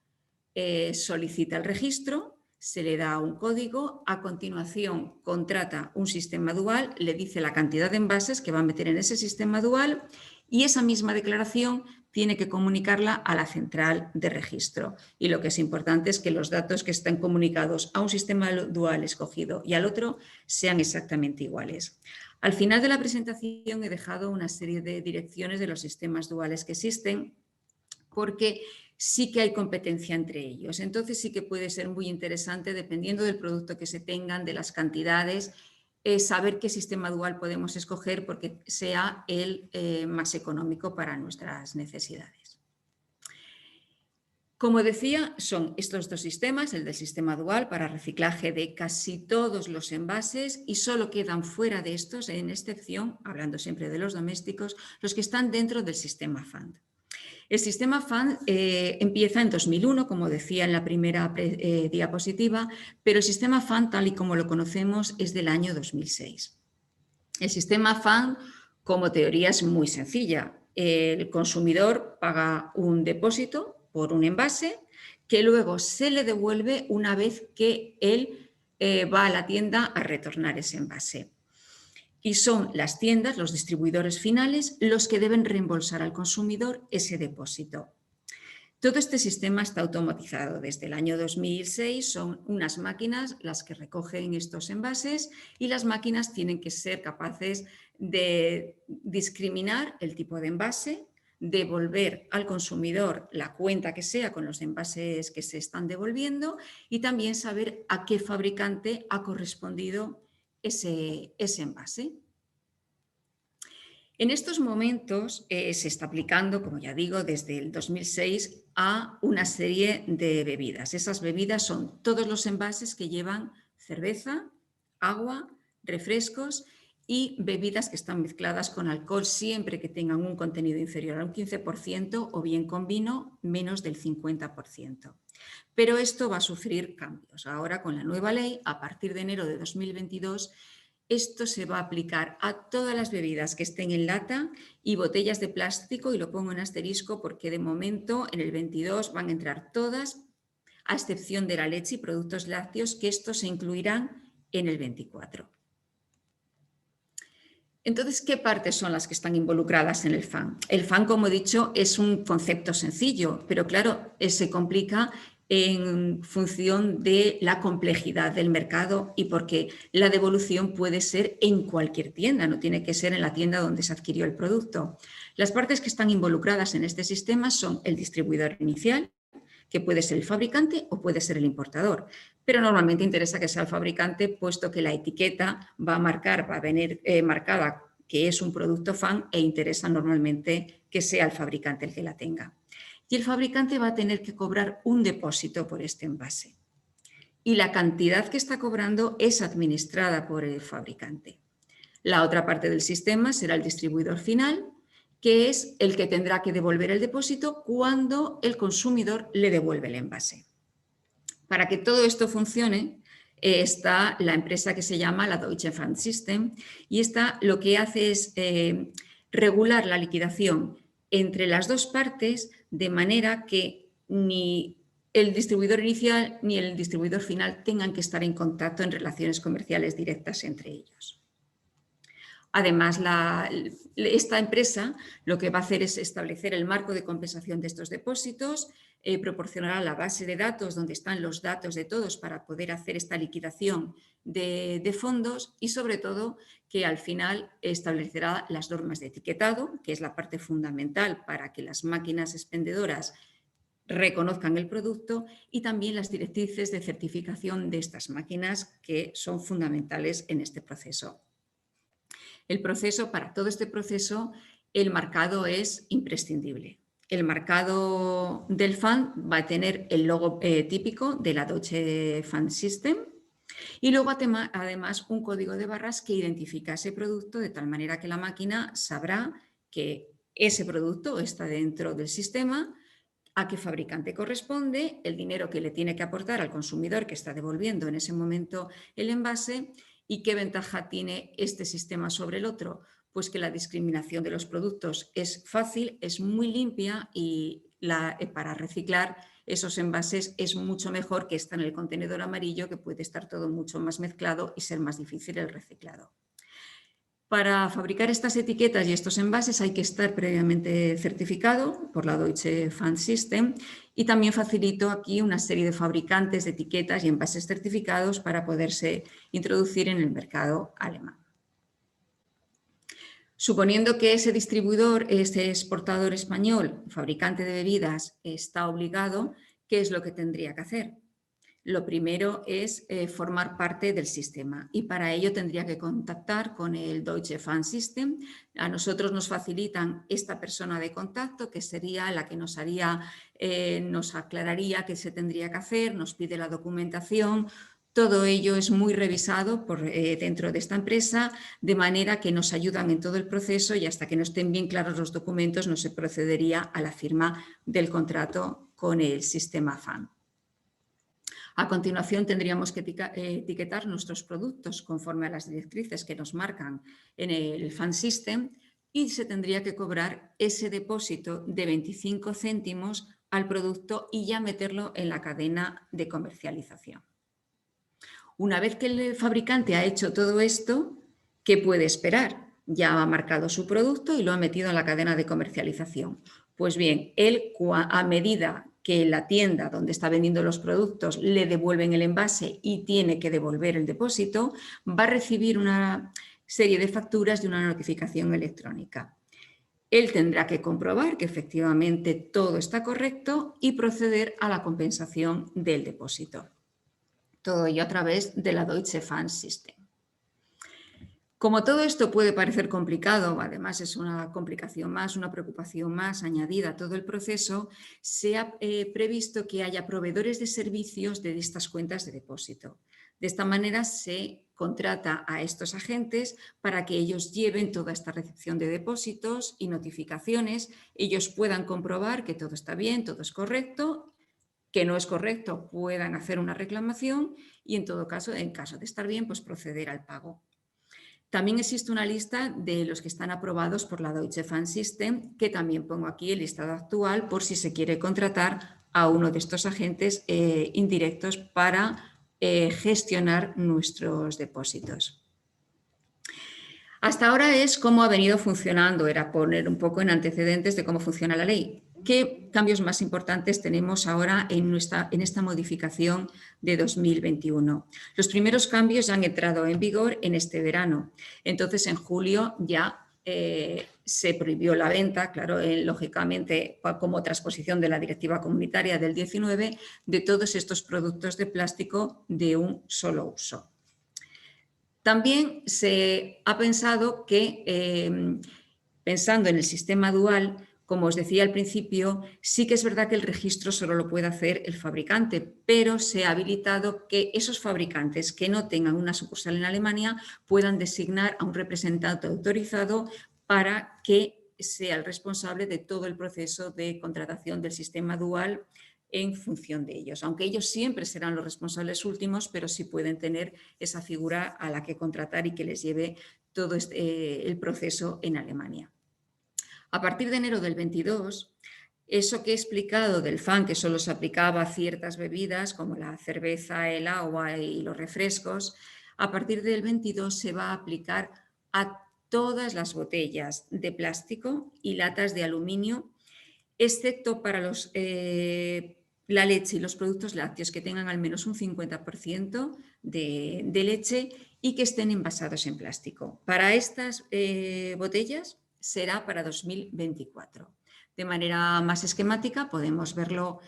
solicita el registro, se le da un código, a continuación contrata un sistema dual, le dice la cantidad de envases que va a meter en ese sistema dual y esa misma declaración tiene que comunicarla a la central de registro. Y lo que es importante es que los datos que están comunicados a un sistema dual escogido y al otro sean exactamente iguales. Al final de la presentación he dejado una serie de direcciones de los sistemas duales que existen, porque sí que hay competencia entre ellos. Entonces sí que puede ser muy interesante, dependiendo del producto que se tengan, de las cantidades, saber qué sistema dual podemos escoger porque sea el más económico para nuestras necesidades. Como decía, son estos dos sistemas, el del sistema dual para reciclaje de casi todos los envases y solo quedan fuera de estos, en excepción, hablando siempre de los domésticos, los que están dentro del sistema FAND. El sistema FAND empieza en 2001, como decía en la primera diapositiva, pero el sistema FAND, tal y como lo conocemos, es del año 2006. El sistema FAND, como teoría, es muy sencilla. El consumidor paga un depósito por un envase que luego se le devuelve una vez que él va a la tienda a retornar ese envase. Y son las tiendas, los distribuidores finales, los que deben reembolsar al consumidor ese depósito. Todo este sistema está automatizado desde el año 2006, son unas máquinas las que recogen estos envases y las máquinas tienen que ser capaces de discriminar el tipo de envase, devolver al consumidor la cuenta que sea con los envases que se están devolviendo y también saber a qué fabricante ha correspondido ese envase. En estos momentos se está aplicando, como ya digo, desde el 2006 a una serie de bebidas. Esas bebidas son todos los envases que llevan cerveza, agua, refrescos y bebidas que están mezcladas con alcohol siempre que tengan un contenido inferior a un 15% o bien con vino menos del 50%. Pero esto va a sufrir cambios. Ahora con la nueva ley, a partir de enero de 2022, esto se va a aplicar a todas las bebidas que estén en lata y botellas de plástico, y lo pongo en asterisco porque de momento en el 22 van a entrar todas, a excepción de la leche y productos lácteos, que estos se incluirán en el 24. Entonces, ¿qué partes son las que están involucradas en el FAN? El FAN, como he dicho, es un concepto sencillo, pero claro, se complica en función de la complejidad del mercado y porque la devolución puede ser en cualquier tienda, no tiene que ser en la tienda donde se adquirió el producto. Las partes que están involucradas en este sistema son el distribuidor inicial, que puede ser el fabricante o puede ser el importador, pero normalmente interesa que sea el fabricante, puesto que la etiqueta va a venir marcada que es un producto FAN e interesa normalmente que sea el fabricante el que la tenga. Y el fabricante va a tener que cobrar un depósito por este envase. Y la cantidad que está cobrando es administrada por el fabricante. La otra parte del sistema será el distribuidor final, que es el que tendrá que devolver el depósito cuando el consumidor le devuelve el envase. Para que todo esto funcione, está la empresa que se llama la Deutsche Pfandsystem y esta lo que hace es regular la liquidación entre las dos partes de manera que ni el distribuidor inicial ni el distribuidor final tengan que estar en contacto en relaciones comerciales directas entre ellos. Además, esta empresa lo que va a hacer es establecer el marco de compensación de estos depósitos, proporcionará la base de datos donde están los datos de todos para poder hacer esta liquidación de fondos y, sobre todo, que al final establecerá las normas de etiquetado, que es la parte fundamental para que las máquinas expendedoras reconozcan el producto y también las directrices de certificación de estas máquinas que son fundamentales en este proceso. Para todo este proceso, el marcado es imprescindible. El marcado del fan va a tener el logo típico de la Deutsche Fan System y luego además un código de barras que identifica ese producto de tal manera que la máquina sabrá que ese producto está dentro del sistema, a qué fabricante corresponde, el dinero que le tiene que aportar al consumidor que está devolviendo en ese momento el envase y qué ventaja tiene este sistema sobre el otro. Pues que la discriminación de los productos es fácil, es muy limpia y para reciclar esos envases es mucho mejor que estar en el contenedor amarillo, que puede estar todo mucho más mezclado y ser más difícil el reciclado. Para fabricar estas etiquetas y estos envases hay que estar previamente certificado por la Deutsche Fan System y también facilito aquí una serie de fabricantes de etiquetas y envases certificados para poderse introducir en el mercado alemán. Suponiendo que ese distribuidor, ese exportador español, fabricante de bebidas, está obligado, ¿qué es lo que tendría que hacer? Lo primero es formar parte del sistema y para ello tendría que contactar con el Deutsche Fan System. A nosotros nos facilitan esta persona de contacto que sería la que nos aclararía qué se tendría que hacer, nos pide la documentación. Todo ello es muy revisado dentro de esta empresa, de manera que nos ayudan en todo el proceso y hasta que no estén bien claros los documentos no se procedería a la firma del contrato con el sistema FAN. A continuación tendríamos que etiquetar nuestros productos conforme a las directrices que nos marcan en el Fan System y se tendría que cobrar ese depósito de 25 céntimos al producto y ya meterlo en la cadena de comercialización. Una vez que el fabricante ha hecho todo esto, ¿qué puede esperar? Ya ha marcado su producto y lo ha metido en la cadena de comercialización. Pues bien, él a medida que la tienda donde está vendiendo los productos le devuelven el envase y tiene que devolver el depósito, va a recibir una serie de facturas y una notificación electrónica. Él tendrá que comprobar que efectivamente todo está correcto y proceder a la compensación del depósito. Todo ello a través de la Deutsche Fan System. Como todo esto puede parecer complicado, además es una complicación más, una preocupación más añadida a todo el proceso, se ha previsto que haya proveedores de servicios de estas cuentas de depósito. De esta manera se contrata a estos agentes para que ellos lleven toda esta recepción de depósitos y notificaciones, ellos puedan comprobar que todo está bien, todo es correcto, que no es correcto, puedan hacer una reclamación y en todo caso, en caso de estar bien, pues proceder al pago. También existe una lista de los que están aprobados por la Deutsche Fan System, que también pongo aquí el listado actual por si se quiere contratar a uno de estos agentes indirectos para gestionar nuestros depósitos. Hasta ahora es cómo ha venido funcionando, era poner un poco en antecedentes de cómo funciona la ley. ¿Qué cambios más importantes tenemos ahora en esta modificación de 2021? Los primeros cambios ya han entrado en vigor en este verano. Entonces, en julio ya se prohibió la venta, claro, lógicamente como transposición de la Directiva Comunitaria del 19, de todos estos productos de plástico de un solo uso. También se ha pensado que, pensando en el sistema dual, como os decía al principio, sí que es verdad que el registro solo lo puede hacer el fabricante, pero se ha habilitado que esos fabricantes que no tengan una sucursal en Alemania puedan designar a un representante autorizado para que sea el responsable de todo el proceso de contratación del sistema dual en función de ellos. Aunque ellos siempre serán los responsables últimos, pero sí pueden tener esa figura a la que contratar y que les lleve todo el proceso en Alemania. A partir de enero del 22, eso que he explicado del FAN, que solo se aplicaba a ciertas bebidas como la cerveza, el agua y los refrescos, a partir del 22 se va a aplicar a todas las botellas de plástico y latas de aluminio, excepto para la leche y los productos lácteos que tengan al menos un 50% de leche y que estén envasados en plástico. Para estas botellas será para 2024. De manera más esquemática podemos verlo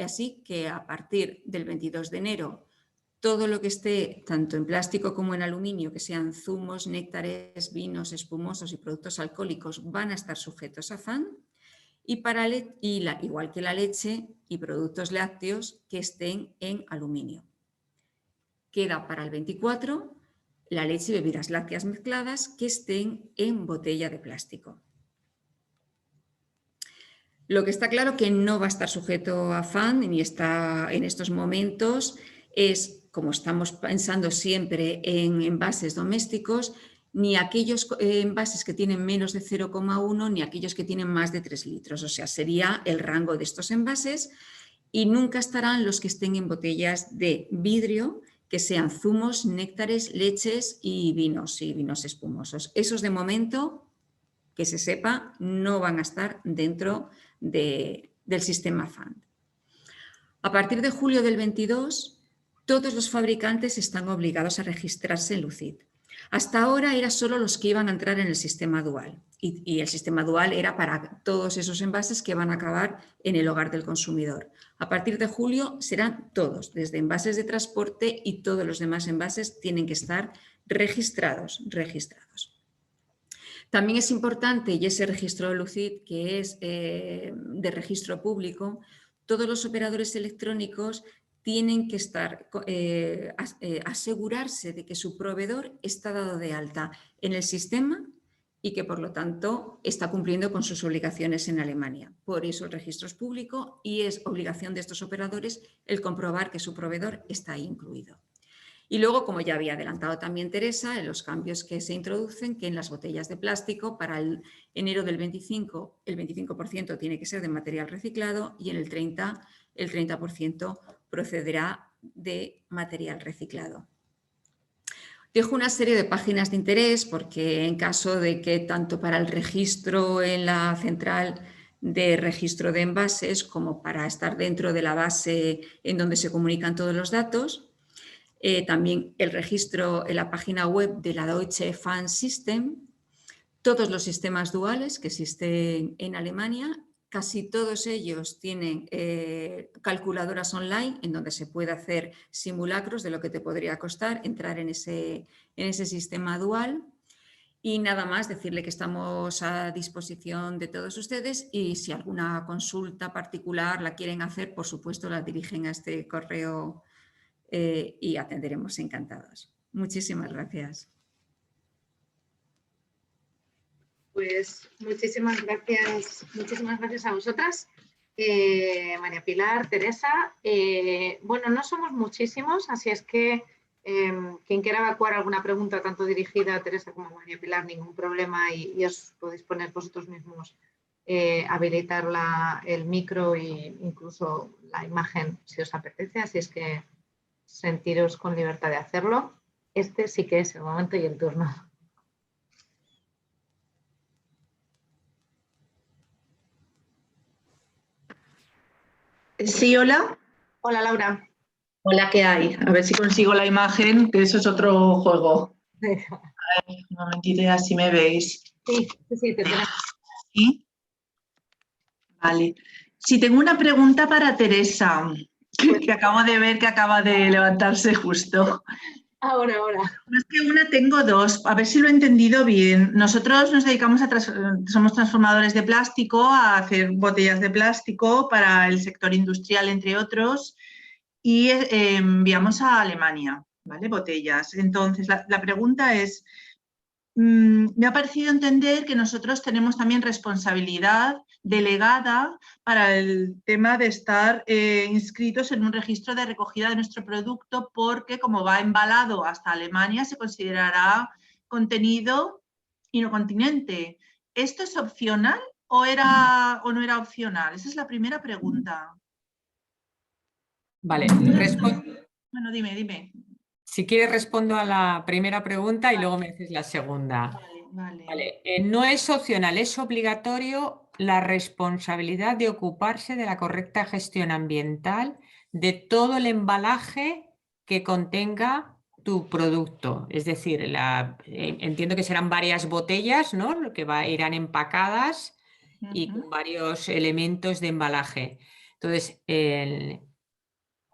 Así que a partir del 22 de enero, todo lo que esté tanto en plástico como en aluminio, que sean zumos, néctares, vinos, espumosos y productos alcohólicos, van a estar sujetos a FAN. Y igual que la leche y productos lácteos que estén en aluminio. Queda para el 24 la leche y bebidas lácteas mezcladas que estén en botella de plástico. Lo que está claro que no va a estar sujeto a FAN ni está en estos momentos es, como estamos pensando siempre en envases domésticos, ni aquellos envases que tienen menos de 0,1 ni aquellos que tienen más de 3 litros. O sea, sería el rango de estos envases y nunca estarán los que estén en botellas de vidrio, que sean zumos, néctares, leches y vinos espumosos. Esos de momento, que se sepa, no van a estar dentro del sistema FAN. A partir de julio del 22, todos los fabricantes están obligados a registrarse en Lucid. Hasta ahora era solo los que iban a entrar en el sistema dual y el sistema dual era para todos esos envases que van a acabar en el hogar del consumidor. A partir de julio serán todos, desde envases de transporte y todos los demás envases tienen que estar registrados. También es importante, y ese registro de Lucid, que es de registro público, todos los operadores electrónicos tienen que asegurarse de que su proveedor está dado de alta en el sistema y que, por lo tanto, está cumpliendo con sus obligaciones en Alemania. Por eso el registro es público y es obligación de estos operadores el comprobar que su proveedor está ahí incluido. Y luego, como ya había adelantado también Teresa, en los cambios que se introducen, que en las botellas de plástico para el enero del 25, el 25% tiene que ser de material reciclado y en el 30% procederá de material reciclado. Dejo una serie de páginas de interés porque en caso de que tanto para el registro en la central de registro de envases como para estar dentro de la base en donde se comunican todos los datos, también el registro en la página web de la Deutsche FAN System, todos los sistemas duales que existen en Alemania, casi todos ellos tienen calculadoras online en donde se puede hacer simulacros de lo que te podría costar entrar en ese sistema dual. Y nada más, decirle que estamos a disposición de todos ustedes y si alguna consulta particular la quieren hacer, por supuesto la dirigen a este correo y atenderemos encantados. Muchísimas gracias. Pues muchísimas gracias a vosotras, María Pilar, Teresa. Bueno, no somos muchísimos, así es que quien quiera evacuar alguna pregunta, tanto dirigida a Teresa como a María Pilar, ningún problema y os podéis poner vosotros mismos, habilitar el micro e incluso la imagen si os apetece, así es que sentiros con libertad de hacerlo. Este sí que es el momento y el turno. Sí, hola. Hola, Laura. Hola, ¿qué hay? A ver si consigo la imagen, que eso es otro juego. A ver, un momentito, así me veis. Sí, te tenemos. ¿Sí? Vale. Sí, tengo una pregunta para Teresa, que acabo de ver que acaba de levantarse justo. Ahora. Más que una, tengo dos, a ver si lo he entendido bien. Nosotros nos dedicamos somos transformadores de plástico, a hacer botellas de plástico para el sector industrial, entre otros, y enviamos a Alemania, ¿vale? Botellas. Entonces, la pregunta es, me ha parecido entender que nosotros tenemos también responsabilidad delegada para el tema de estar inscritos en un registro de recogida de nuestro producto porque como va embalado hasta Alemania se considerará contenido y no continente. ¿Esto es opcional o no era opcional? Esa es la primera pregunta. Vale, Bueno, dime. Si quieres respondo a la primera pregunta y luego me haces la segunda. Vale. No es opcional, es obligatorio la responsabilidad de ocuparse de la correcta gestión ambiental de todo el embalaje que contenga tu producto. Es decir, entiendo que serán varias botellas, ¿no? Lo que irán empacadas y con varios elementos de embalaje. Entonces,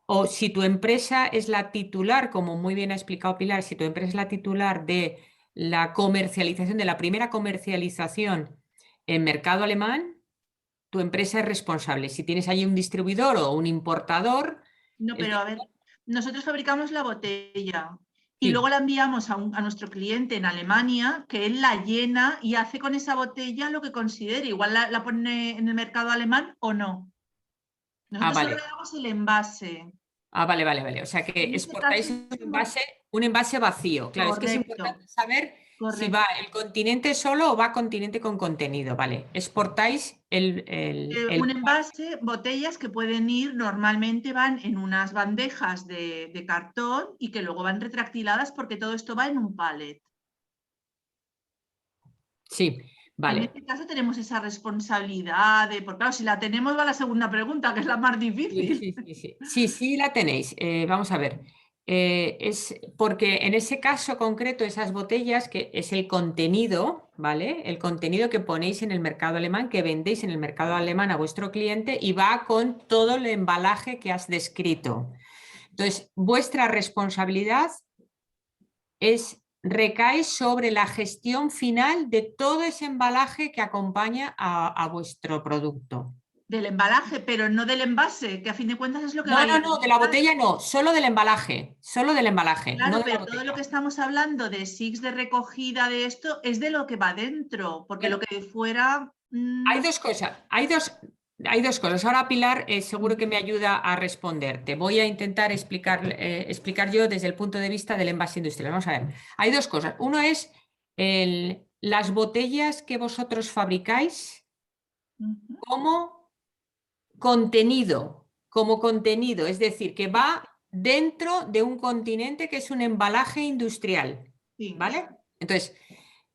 o si tu empresa es la titular, como muy bien ha explicado Pilar, si tu empresa es la titular de la comercialización, de la primera comercialización en mercado alemán, tu empresa es responsable. Si tienes allí un distribuidor o un importador... No, pero a ver, nosotros fabricamos la botella y Sí. luego la enviamos a nuestro cliente en Alemania, que él la llena y hace con esa botella lo que considere. Igual la pone en el mercado alemán o no. Nosotros solo Vale. le damos el envase. Vale, vale, vale. O sea que En este caso, exportáis un envase vacío. Claro, es que es correcto, importante saber si correcto. va el continente solo o va continente con contenido. Vale, exportáis Un envase, botellas que pueden ir, normalmente van en unas bandejas de cartón y que luego van retractiladas porque todo esto va en un pallet. Sí, En vale. este caso tenemos esa responsabilidad porque claro, si la tenemos va a la segunda pregunta, que es la más difícil. Sí, la tenéis. Vamos a ver. Es porque en ese caso concreto, esas botellas, que es el contenido, ¿vale? El contenido que ponéis en el mercado alemán, que vendéis en el mercado alemán a vuestro cliente y va con todo el embalaje que has descrito. Entonces, vuestra responsabilidad recae sobre la gestión final de todo ese embalaje que acompaña a vuestro producto. Del embalaje, pero no del envase, que a fin de cuentas es lo que va a ir. No, de la botella no, solo del embalaje, Claro, no de la pero todo botella. lo que estamos hablando de SIGs, de recogida de esto, es de lo que va dentro, porque lo que fuera... Hay dos cosas, hay dos cosas. Ahora Pilar seguro que me ayuda a responder. Te voy a intentar explicar yo desde el punto de vista del envase industrial. Vamos a ver, hay dos cosas. Uno es las botellas que vosotros fabricáis como contenido, es decir, que va dentro de un continente que es un embalaje industrial, Sí. ¿vale? Entonces,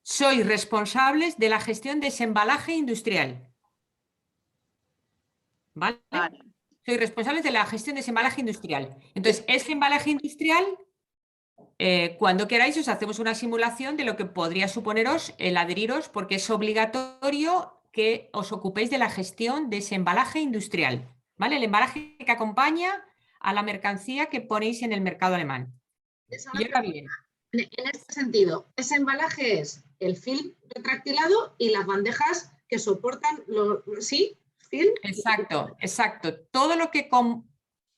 sois responsables de la gestión de ese embalaje industrial, ¿vale? Vale. Sois responsables de la gestión de ese embalaje industrial. Entonces, ese embalaje industrial, cuando queráis, os hacemos una simulación de lo que podría suponeros el adheriros, porque es obligatorio que os ocupéis de la gestión de ese embalaje industrial, ¿vale? El embalaje que acompaña a la mercancía que ponéis en el mercado alemán. Y ahora bien, en este sentido, ese embalaje es el film retractilado y las bandejas que soportan ¿sí? Film. exacto. Todo lo que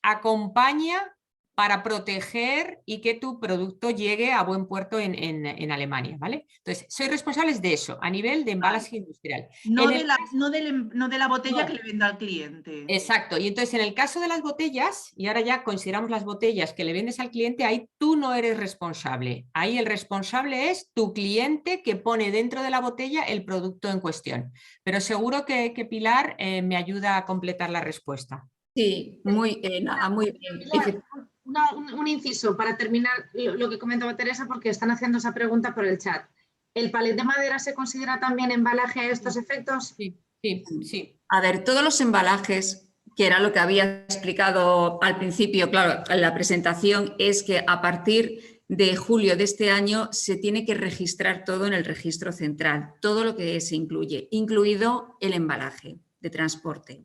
acompaña para proteger y que tu producto llegue a buen puerto en Alemania, ¿vale? Entonces, sois responsables de eso, a nivel de embalaje industrial. No de la botella que le vendo al cliente. Exacto, y entonces en el caso de las botellas, y ahora ya consideramos las botellas que le vendes al cliente, ahí tú no eres responsable. Ahí el responsable es tu cliente que pone dentro de la botella el producto en cuestión. Pero seguro que Pilar me ayuda a completar la respuesta. Sí, muy bien. Pilar, un inciso para terminar lo que comentaba Teresa, porque están haciendo esa pregunta por el chat. ¿El palet de madera se considera también embalaje a estos efectos? Sí. A ver, todos los embalajes, que era lo que había explicado al principio, claro, en la presentación, es que a partir de julio de este año se tiene que registrar todo en el registro central, todo lo que se incluye, incluido el embalaje de transporte.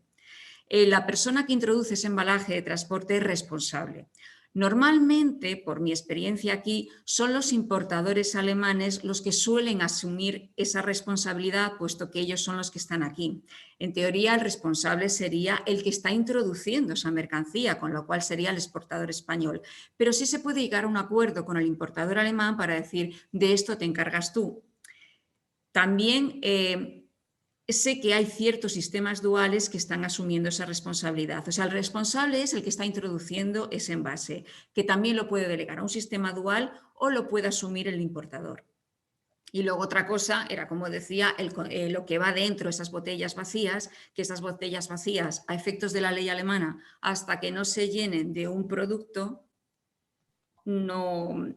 La persona que introduce ese embalaje de transporte es responsable. Normalmente, por mi experiencia aquí, son los importadores alemanes los que suelen asumir esa responsabilidad, puesto que ellos son los que están aquí. En teoría, el responsable sería el que está introduciendo esa mercancía, con lo cual sería el exportador español. Pero sí se puede llegar a un acuerdo con el importador alemán para decir, de esto te encargas tú. También sé que hay ciertos sistemas duales que están asumiendo esa responsabilidad. O sea, el responsable es el que está introduciendo ese envase, que también lo puede delegar a un sistema dual o lo puede asumir el importador. Y luego otra cosa era, como decía, lo que va dentro, esas botellas vacías, que esas botellas vacías, a efectos de la ley alemana, hasta que no se llenen de un producto, no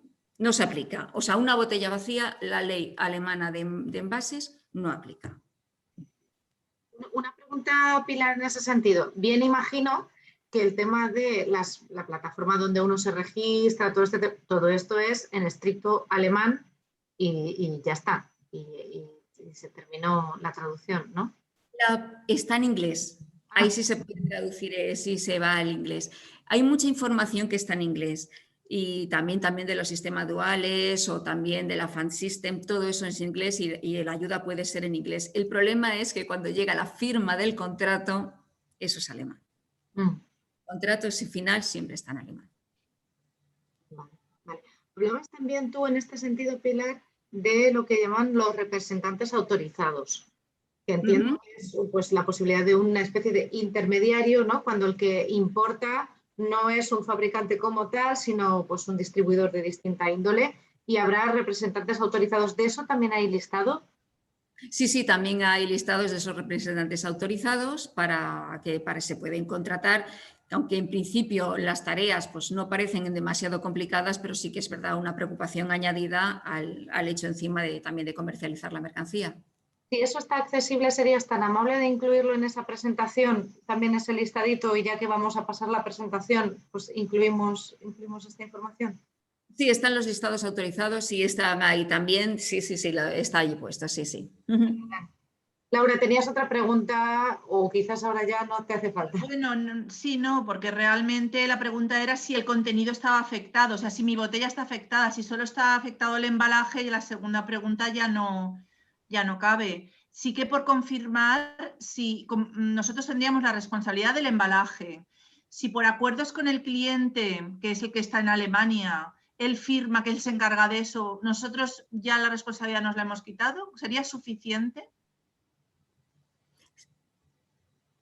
se aplica. O sea, una botella vacía, la ley alemana de envases no aplica. Una pregunta, Pilar, en ese sentido. Bien, imagino que el tema de la plataforma donde uno se registra, todo esto es en estricto alemán y ya está. Y se terminó la traducción, ¿no? Está en inglés. Ahí sí se puede traducir, sí se va al inglés. Hay mucha información que está en inglés y también de los sistemas duales o también de la Fan System, todo eso es inglés y la ayuda puede ser en inglés. El problema es que cuando llega la firma del contrato, eso es alemán. El contrato final siempre está en alemán. Vale. Hablabas también tú en este sentido, Pilar, de lo que llaman los representantes autorizados, que entiendo que es pues, la posibilidad de una especie de intermediario, ¿no? Cuando el que importa no es un fabricante como tal, sino pues, un distribuidor de distinta índole, y habrá representantes autorizados. ¿De eso también hay listado? Sí, también hay listados de esos representantes autorizados para que se pueden contratar, aunque en principio las tareas pues, no parecen demasiado complicadas, pero sí que es verdad una preocupación añadida al hecho encima también de comercializar la mercancía. Si eso está accesible, ¿serías tan amable de incluirlo en esa presentación? También ese listadito, y ya que vamos a pasar la presentación, pues incluimos esta información. Sí, están los listados autorizados y están ahí también. Sí, está ahí puesto, sí. Laura, ¿tenías otra pregunta o quizás ahora ya no te hace falta? Bueno, sí, no, porque realmente la pregunta era si el contenido estaba afectado, o sea, si mi botella está afectada, si solo está afectado el embalaje, y la segunda pregunta ya no cabe. Sí que por confirmar, si nosotros tendríamos la responsabilidad del embalaje. Si por acuerdos con el cliente, que es el que está en Alemania, él firma que él se encarga de eso, nosotros ya la responsabilidad nos la hemos quitado, ¿sería suficiente?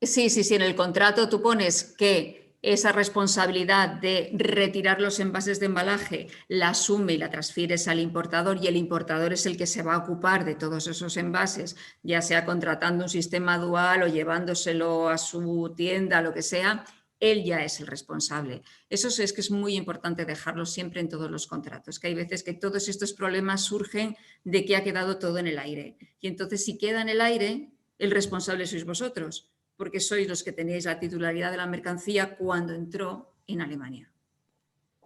Sí, en el contrato tú pones que esa responsabilidad de retirar los envases de embalaje la asume y la transfieres al importador, y el importador es el que se va a ocupar de todos esos envases, ya sea contratando un sistema dual o llevándoselo a su tienda, lo que sea, él ya es el responsable. Eso es que es muy importante dejarlo siempre en todos los contratos, que hay veces que todos estos problemas surgen de que ha quedado todo en el aire. Y entonces, si queda en el aire, el responsable sois vosotros, porque sois los que tenéis la titularidad de la mercancía cuando entró en Alemania.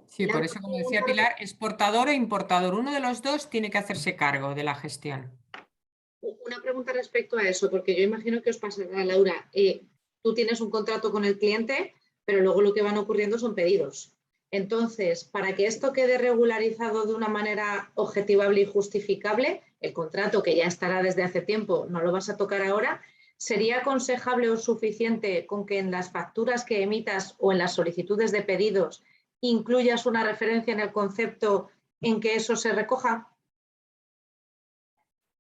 Sí, por eso, como decía Pilar, exportador e importador, uno de los dos tiene que hacerse cargo de la gestión. Una pregunta respecto a eso, porque yo imagino que os pasará, Laura. Tú tienes un contrato con el cliente, pero luego lo que van ocurriendo son pedidos. Entonces, para que esto quede regularizado de una manera objetivable y justificable, el contrato, que ya estará desde hace tiempo, no lo vas a tocar ahora, ¿sería aconsejable o suficiente con que en las facturas que emitas o en las solicitudes de pedidos incluyas una referencia en el concepto en que eso se recoja?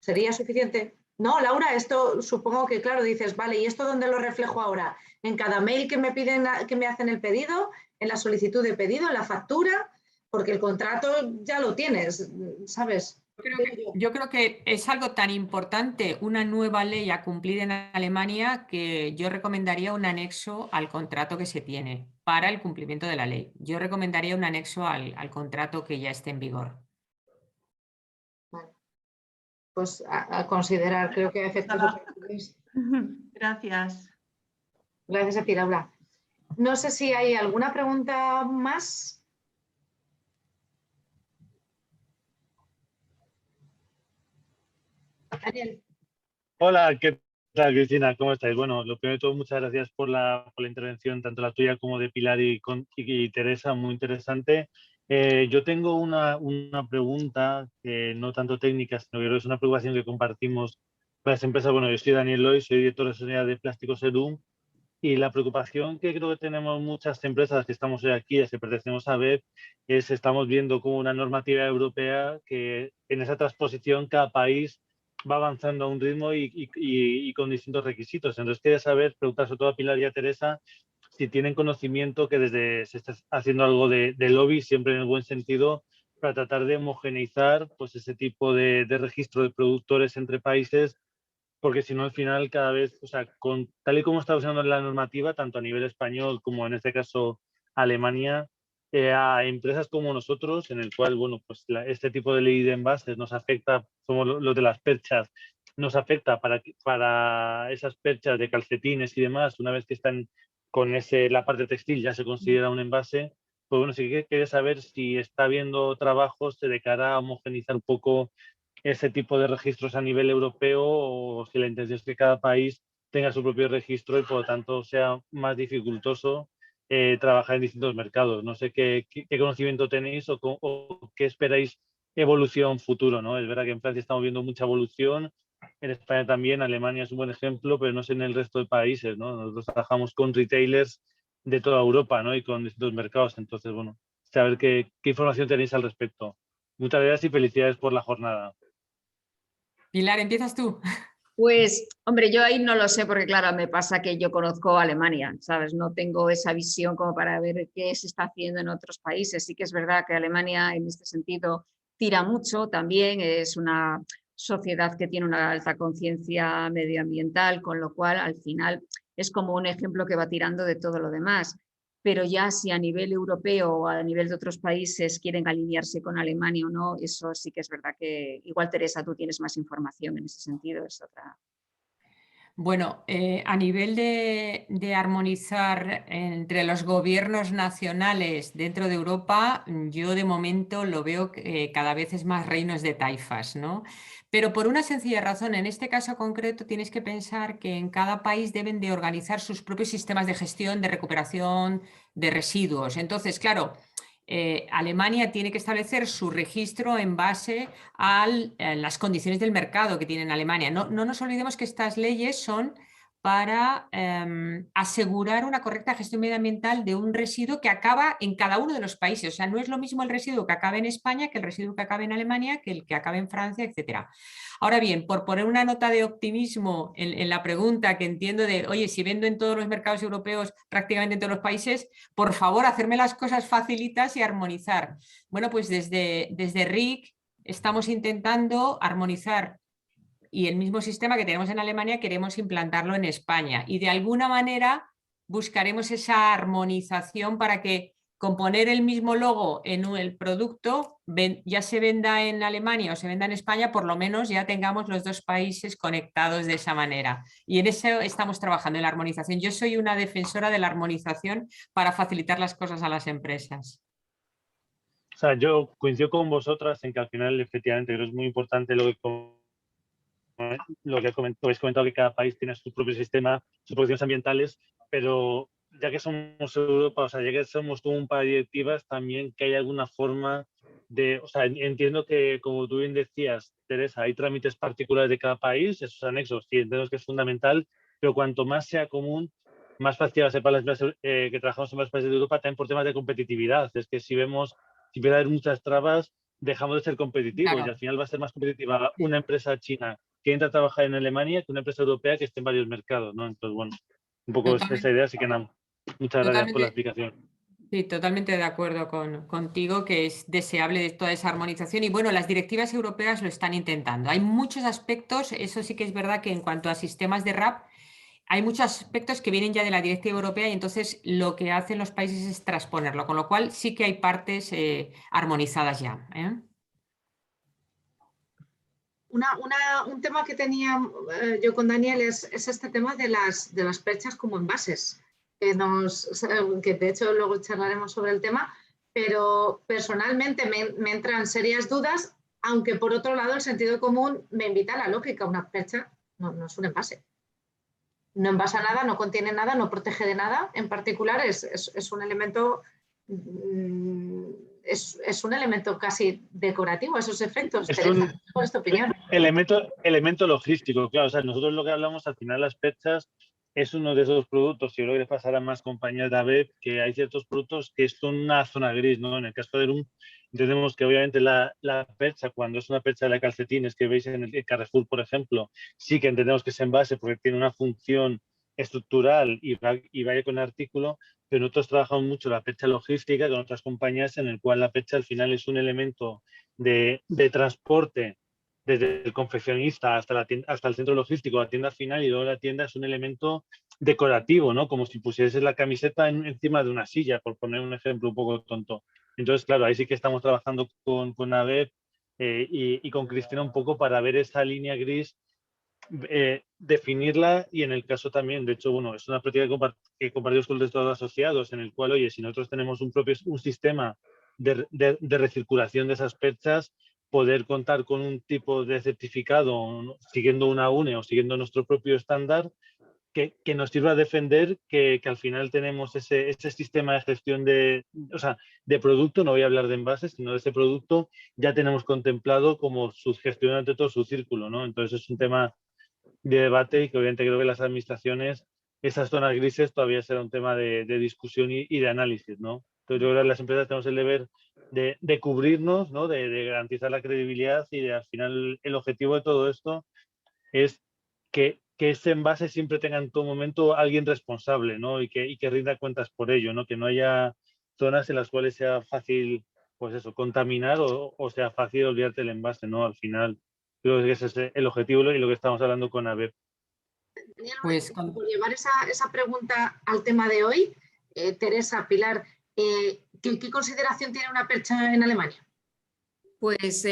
¿Sería suficiente? No, Laura, esto supongo que, claro, dices, vale, ¿y esto dónde lo reflejo ahora? ¿En cada mail que me piden, que me hacen el pedido? ¿En la solicitud de pedido? ¿En la factura? Porque el contrato ya lo tienes, ¿sabes? Yo creo que es algo tan importante, una nueva ley a cumplir en Alemania, que yo recomendaría un anexo al contrato que se tiene para el cumplimiento de la ley. Yo recomendaría un anexo al contrato que ya esté en vigor. Vale. Pues a considerar, creo que a efectos operativos. Gracias. Gracias a ti, Laura. No sé si hay alguna pregunta más. Daniel. Hola, ¿qué tal, Cristina? ¿Cómo estáis? Bueno, lo primero de todo, muchas gracias por la intervención, tanto la tuya como de Pilar y Teresa, muy interesante. Yo tengo una pregunta, no tanto técnica, sino que es una preocupación que compartimos con las empresas. Bueno, yo soy Daniel Loy, soy director de sostenibilidad de Plásticos Edum, y la preocupación que creo que tenemos muchas empresas que estamos hoy aquí, que pertenecemos a BEP, es estamos viendo como una normativa europea que en esa transposición cada país va avanzando a un ritmo y con distintos requisitos. Entonces, quería saber, preguntar sobre todo a Pilar y a Teresa, si tienen conocimiento que desde se está haciendo algo de lobby, siempre en el buen sentido, para tratar de homogeneizar pues, ese tipo de registro de productores entre países, porque si no, al final, cada vez, o sea, tal y como está usando la normativa, tanto a nivel español como en este caso Alemania, a empresas como nosotros, en el cual, bueno, pues este tipo de ley de envases nos afecta, somos los de las perchas, nos afecta para esas perchas de calcetines y demás, una vez que están con la parte textil ya se considera un envase. Pues bueno, sí que quería saber si está habiendo trabajos de cara a homogenizar un poco ese tipo de registros a nivel europeo, o si la intención es que cada país tenga su propio registro y por lo tanto sea más dificultoso trabajar en distintos mercados. No sé qué conocimiento tenéis o qué esperáis evolución futuro, ¿no? Es verdad que en Francia estamos viendo mucha evolución, en España también, Alemania es un buen ejemplo, pero no sé en el resto de países, ¿no? Nosotros trabajamos con retailers de toda Europa, ¿no? Y con distintos mercados. Entonces, bueno, saber qué información tenéis al respecto. Muchas gracias y felicidades por la jornada. Pilar, ¿empiezas tú? Pues, hombre, yo ahí no lo sé porque, claro, me pasa que yo conozco Alemania, ¿sabes? No tengo esa visión como para ver qué se está haciendo en otros países. Sí que es verdad que Alemania en este sentido tira mucho también, es una sociedad que tiene una alta conciencia medioambiental, con lo cual al final es como un ejemplo que va tirando de todo lo demás. Pero ya si a nivel europeo o a nivel de otros países quieren alinearse con Alemania o no, eso sí que es verdad que igual, Teresa, tú tienes más información en ese sentido, es otra. Bueno, a nivel de armonizar entre los gobiernos nacionales dentro de Europa, yo de momento lo veo que cada vez es más reinos de taifas, ¿no? Pero por una sencilla razón, en este caso concreto tienes que pensar que en cada país deben de organizar sus propios sistemas de gestión, de recuperación de residuos. Entonces, claro, Alemania tiene que establecer su registro en base a las condiciones del mercado que tiene en Alemania. No nos olvidemos que estas leyes son para asegurar una correcta gestión medioambiental de un residuo que acaba en cada uno de los países. O sea, no es lo mismo el residuo que acabe en España que el residuo que acabe en Alemania, que el que acabe en Francia, etc. Ahora bien, por poner una nota de optimismo en la pregunta que entiendo de, oye, si vendo en todos los mercados europeos, prácticamente en todos los países, por favor, hacerme las cosas facilitas y armonizar. Bueno, pues desde RIC estamos intentando armonizar y el mismo sistema que tenemos en Alemania queremos implantarlo en España y de alguna manera buscaremos esa armonización para que con poner el mismo logo en el producto, ya se venda en Alemania o se venda en España, por lo menos ya tengamos los dos países conectados de esa manera. Y en eso estamos trabajando, en la armonización. Yo soy una defensora de la armonización para facilitar las cosas a las empresas. O sea, yo coincido con vosotras en que al final, efectivamente, creo que es muy importante lo que habéis comentado, que cada país tiene su propio sistema, sus producciones ambientales, pero ya que somos Europa, o sea, ya que somos como un par de directivas, también que hay alguna forma de, o sea, entiendo que, como tú bien decías, Teresa, hay trámites particulares de cada país, esos anexos, sí, entiendo que es fundamental, pero cuanto más sea común, más fácil va a ser para las empresas que trabajamos en varios países de Europa, también por temas de competitividad. Es que si vemos, si empieza a haber muchas trabas, dejamos de ser competitivos, Claro. Y al final va a ser más competitiva una empresa china que entra a trabajar en Alemania que una empresa europea que esté en varios mercados, ¿no? Entonces, bueno, un poco esa idea, así que nada, muchas gracias por la Totalmente. explicación. Sí, totalmente de acuerdo contigo que es deseable de toda esa armonización y bueno, las directivas europeas lo están intentando. Hay muchos aspectos, eso sí que es verdad que en cuanto a sistemas de RAP, hay muchos aspectos que vienen ya de la directiva europea y entonces lo que hacen los países es transponerlo, con lo cual sí que hay partes armonizadas ya. Un tema que tenía yo con Daniel es este tema de las perchas como envases, que de hecho luego charlaremos sobre el tema, pero personalmente me entran serias dudas, aunque por otro lado el sentido común me invita a la lógica. Una percha no es un envase. No envasa nada, no contiene nada, no protege de nada. En particular es un elemento... Es un elemento casi decorativo, esos efectos. Es Teresa, un ¿cuál es tu opinión? elemento logístico, claro. O sea, nosotros lo que hablamos al final, las perchas es uno de esos productos, y yo creo que le pasará a más compañías de ABEP, que hay ciertos productos que son una zona gris, ¿no? En el caso de RUM, entendemos que obviamente la percha, cuando es una percha de calcetines que veis en el Carrefour, por ejemplo, sí que entendemos que es envase porque tiene una función estructural y vaya con el artículo, pero nosotros trabajamos mucho la percha logística con otras compañías en el cual la percha al final es un elemento de transporte desde el confeccionista hasta el centro logístico, la tienda final, y luego la tienda es un elemento decorativo, ¿no? Como si pusieses la camiseta encima de una silla, por poner un ejemplo un poco tonto. Entonces, claro, ahí sí que estamos trabajando con ABEP y con Cristina un poco para ver esa línea gris, definirla, y en el caso también, de hecho, bueno, es una práctica que compartimos con el resto de asociados, en el cual, oye, si nosotros tenemos un sistema de recirculación de esas perchas, poder contar con un tipo de certificado siguiendo una UNE o siguiendo nuestro propio estándar que nos sirva a defender que al final tenemos ese sistema de gestión de producto, no voy a hablar de envases, sino de ese producto, ya tenemos contemplado como su gestión ante todo su círculo, ¿no? Entonces es un tema de debate y que obviamente creo que las administraciones, esas zonas grises todavía será un tema de discusión y de análisis, ¿no? Entonces yo creo que las empresas tenemos el deber de cubrirnos, ¿no? De garantizar la credibilidad y al final el objetivo de todo esto es que ese envase siempre tenga en todo momento alguien responsable, ¿no? Y que rinda cuentas por ello, ¿no? Que no haya zonas en las cuales sea fácil, pues eso, contaminar o sea fácil olvidarte el envase, ¿no? Al final, creo que ese es el objetivo y lo que estamos hablando con ABEP. Pues por llevar esa pregunta al tema de hoy, Teresa, Pilar, ¿qué consideración tiene una percha en Alemania? Pues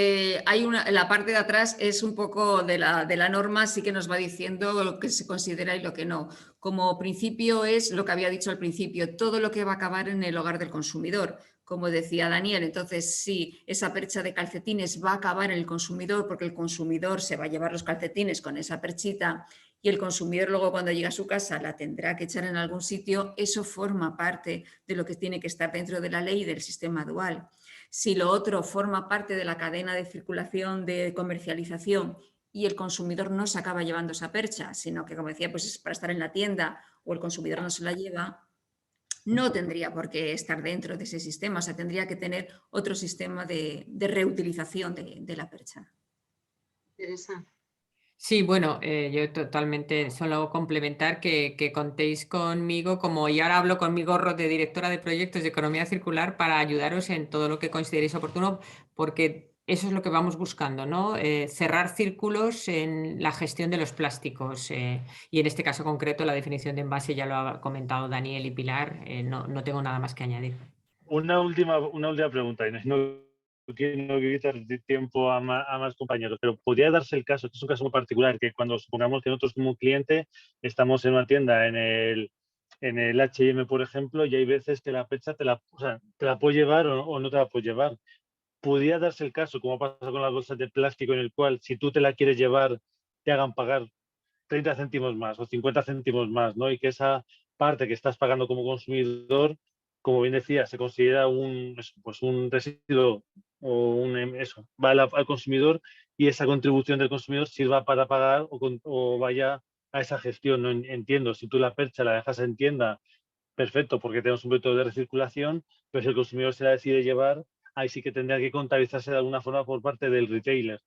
hay la parte de atrás es un poco de la norma, sí que nos va diciendo lo que se considera y lo que no. Como principio es lo que había dicho al principio, todo lo que va a acabar en el hogar del consumidor, como decía Daniel. Entonces, sí, esa percha de calcetines va a acabar en el consumidor porque el consumidor se va a llevar los calcetines con esa perchita y el consumidor luego cuando llegue a su casa la tendrá que echar en algún sitio. Eso forma parte de lo que tiene que estar dentro de la ley y del sistema dual. Si lo otro forma parte de la cadena de circulación, de comercialización y el consumidor no se acaba llevando esa percha, sino que, como decía, pues es para estar en la tienda o el consumidor no se la lleva, no tendría por qué estar dentro de ese sistema, o sea, tendría que tener otro sistema de reutilización de la percha. Teresa. Sí, bueno, yo totalmente solo complementar que contéis conmigo y ahora hablo con mi gorro de directora de proyectos de economía circular para ayudaros en todo lo que consideréis oportuno, porque eso es lo que vamos buscando, ¿no? Cerrar círculos en la gestión de los plásticos y en este caso concreto la definición de envase ya lo ha comentado Daniel y Pilar, no tengo nada más que añadir. Una última pregunta, Inés. No quiero quitar tiempo a más compañeros, pero podría darse el caso, que es un caso muy particular, que cuando supongamos que nosotros como cliente estamos en una tienda en el H&M, por ejemplo, y hay veces que la percha te la puedes llevar o no te la puedes llevar. Podría darse el caso, como pasa con las bolsas de plástico, en el cual si tú te la quieres llevar, te hagan pagar 30 céntimos más o 50 céntimos más, ¿no? Y que esa parte que estás pagando como consumidor, como bien decía, se considera un residuo o va al consumidor y esa contribución del consumidor sirva para pagar o vaya a esa gestión. No entiendo, si tú la percha la dejas en tienda, perfecto, porque tenemos un método de recirculación, pero si el consumidor se la decide llevar, ahí sí que tendría que contabilizarse de alguna forma por parte del retailer.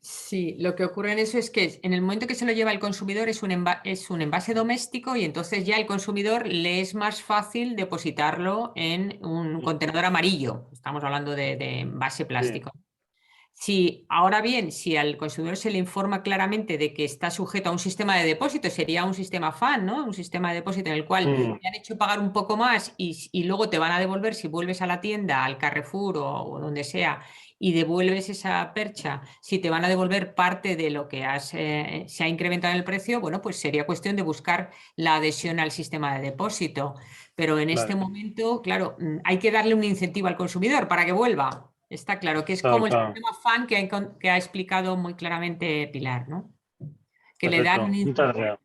Sí, lo que ocurre en eso es que en el momento que se lo lleva el consumidor es un envase doméstico y entonces ya el consumidor le es más fácil depositarlo en un contenedor amarillo. Estamos hablando de envase plástico. Sí. Ahora bien, si al consumidor se le informa claramente de que está sujeto a un sistema de depósito, sería un sistema FAN, ¿no? Un sistema de depósito en el cual te han hecho pagar un poco más y luego te van a devolver si vuelves a la tienda, al Carrefour o donde sea, y devuelves esa percha, si te van a devolver parte de lo que se ha incrementado en el precio, bueno, pues sería cuestión de buscar la adhesión al sistema de depósito. Pero en este momento, claro, hay que darle un incentivo al consumidor para que vuelva. Está claro que es como el sistema FAN que ha explicado muy claramente Pilar, ¿no? Que le dan un incentivo.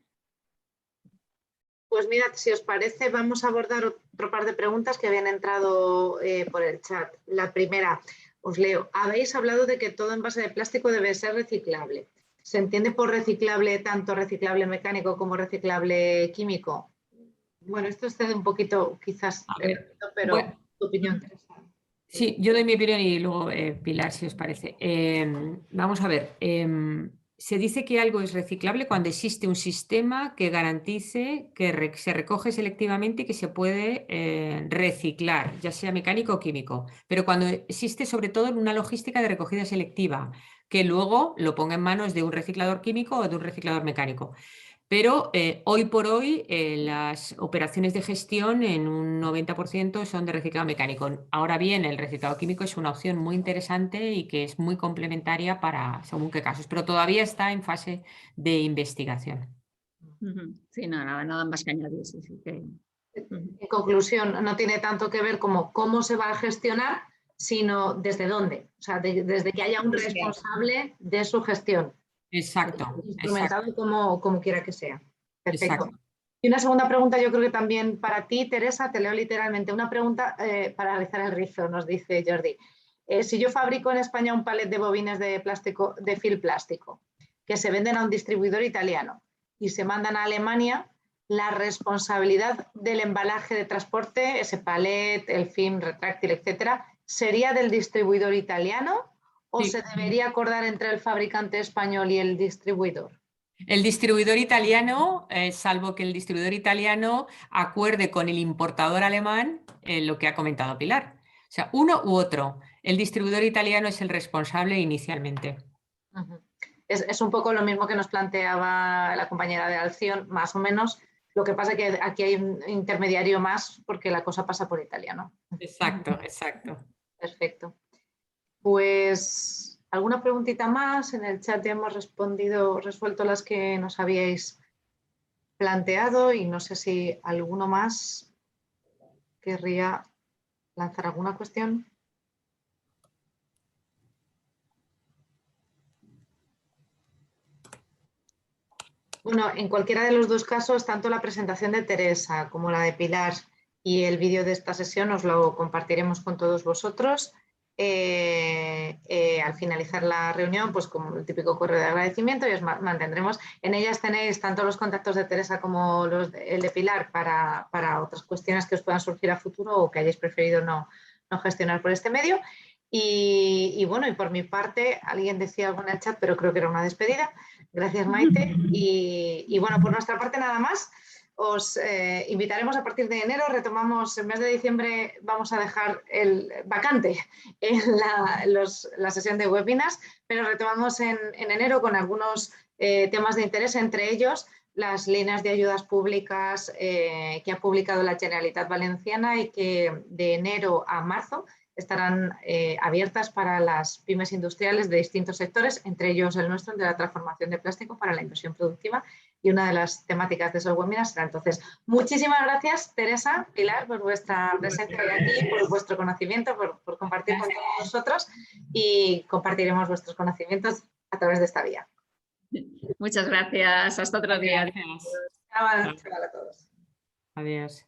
Pues mirad, si os parece, vamos a abordar otro par de preguntas que habían entrado por el chat. La primera, os leo. Habéis hablado de que todo envase de plástico debe ser reciclable. ¿Se entiende por reciclable tanto reciclable mecánico como reciclable químico? Bueno, esto excede un poquito, quizás, pero bueno, tu opinión, Teresa. Sí, yo doy mi opinión y luego Pilar, si os parece. Vamos a ver. Se dice que algo es reciclable cuando existe un sistema que garantice que se recoge selectivamente y que se puede reciclar, ya sea mecánico o químico. Pero cuando existe sobre todo una logística de recogida selectiva, que luego lo ponga en manos de un reciclador químico o de un reciclador mecánico. Pero hoy por hoy las operaciones de gestión en un 90% son de reciclado mecánico. Ahora bien, el reciclado químico es una opción muy interesante y que es muy complementaria para según qué casos, pero todavía está en fase de investigación. Sí, nada más que añadir. Sí, que... En conclusión, no tiene tanto que ver como cómo se va a gestionar, sino desde dónde. O sea, desde que haya un responsable de su gestión. Exacto. Instrumentado como quiera que sea. Perfecto. Exacto. Y una segunda pregunta, yo creo que también para ti, Teresa, te leo literalmente una pregunta para rizar el rizo, nos dice Jordi. Si yo fabrico en España un palet de bobines de plástico, de fil plástico, que se venden a un distribuidor italiano y se mandan a Alemania, la responsabilidad del embalaje de transporte, ese palet, el film retráctil, etcétera, ¿sería del distribuidor italiano o Sí. se debería acordar entre el fabricante español y el distribuidor? El distribuidor italiano, salvo que el distribuidor italiano acuerde con el importador alemán lo que ha comentado Pilar. O sea, uno u otro. El distribuidor italiano es el responsable inicialmente. Es un poco lo mismo que nos planteaba la compañera de Alción, más o menos. Lo que pasa es que aquí hay un intermediario más porque la cosa pasa por Italia, ¿no? Exacto, exacto. Perfecto. Pues, ¿alguna preguntita más? En el chat ya hemos resuelto las que nos habíais planteado y no sé si alguno más querría lanzar alguna cuestión. Bueno, en cualquiera de los dos casos, tanto la presentación de Teresa como la de Pilar y el vídeo de esta sesión os lo compartiremos con todos vosotros. Al finalizar la reunión, pues como el típico correo de agradecimiento, y os mantendremos. En ellas tenéis tanto los contactos de Teresa como el de Pilar para otras cuestiones que os puedan surgir a futuro o que hayáis preferido no gestionar por este medio. Y bueno, y por mi parte, alguien decía algo en el chat, pero creo que era una despedida. Gracias, Maite. Y bueno, por nuestra parte nada más. Os invitaremos a partir de enero, retomamos el mes de diciembre, vamos a dejar el vacante en la sesión de webinars, pero retomamos en enero con algunos temas de interés, entre ellos las líneas de ayudas públicas que ha publicado la Generalitat Valenciana y que de enero a marzo estarán abiertas para las pymes industriales de distintos sectores, entre ellos el nuestro, de la transformación de plástico para la inversión productiva, y una de las temáticas de esos webinars será entonces. Muchísimas gracias, Teresa, Pilar, por vuestra presencia hoy aquí, por vuestro conocimiento, por compartir con todos nosotros, y compartiremos vuestros conocimientos a través de esta vía. Muchas gracias. Hasta otro día. Gracias. Chao a todos. Adiós.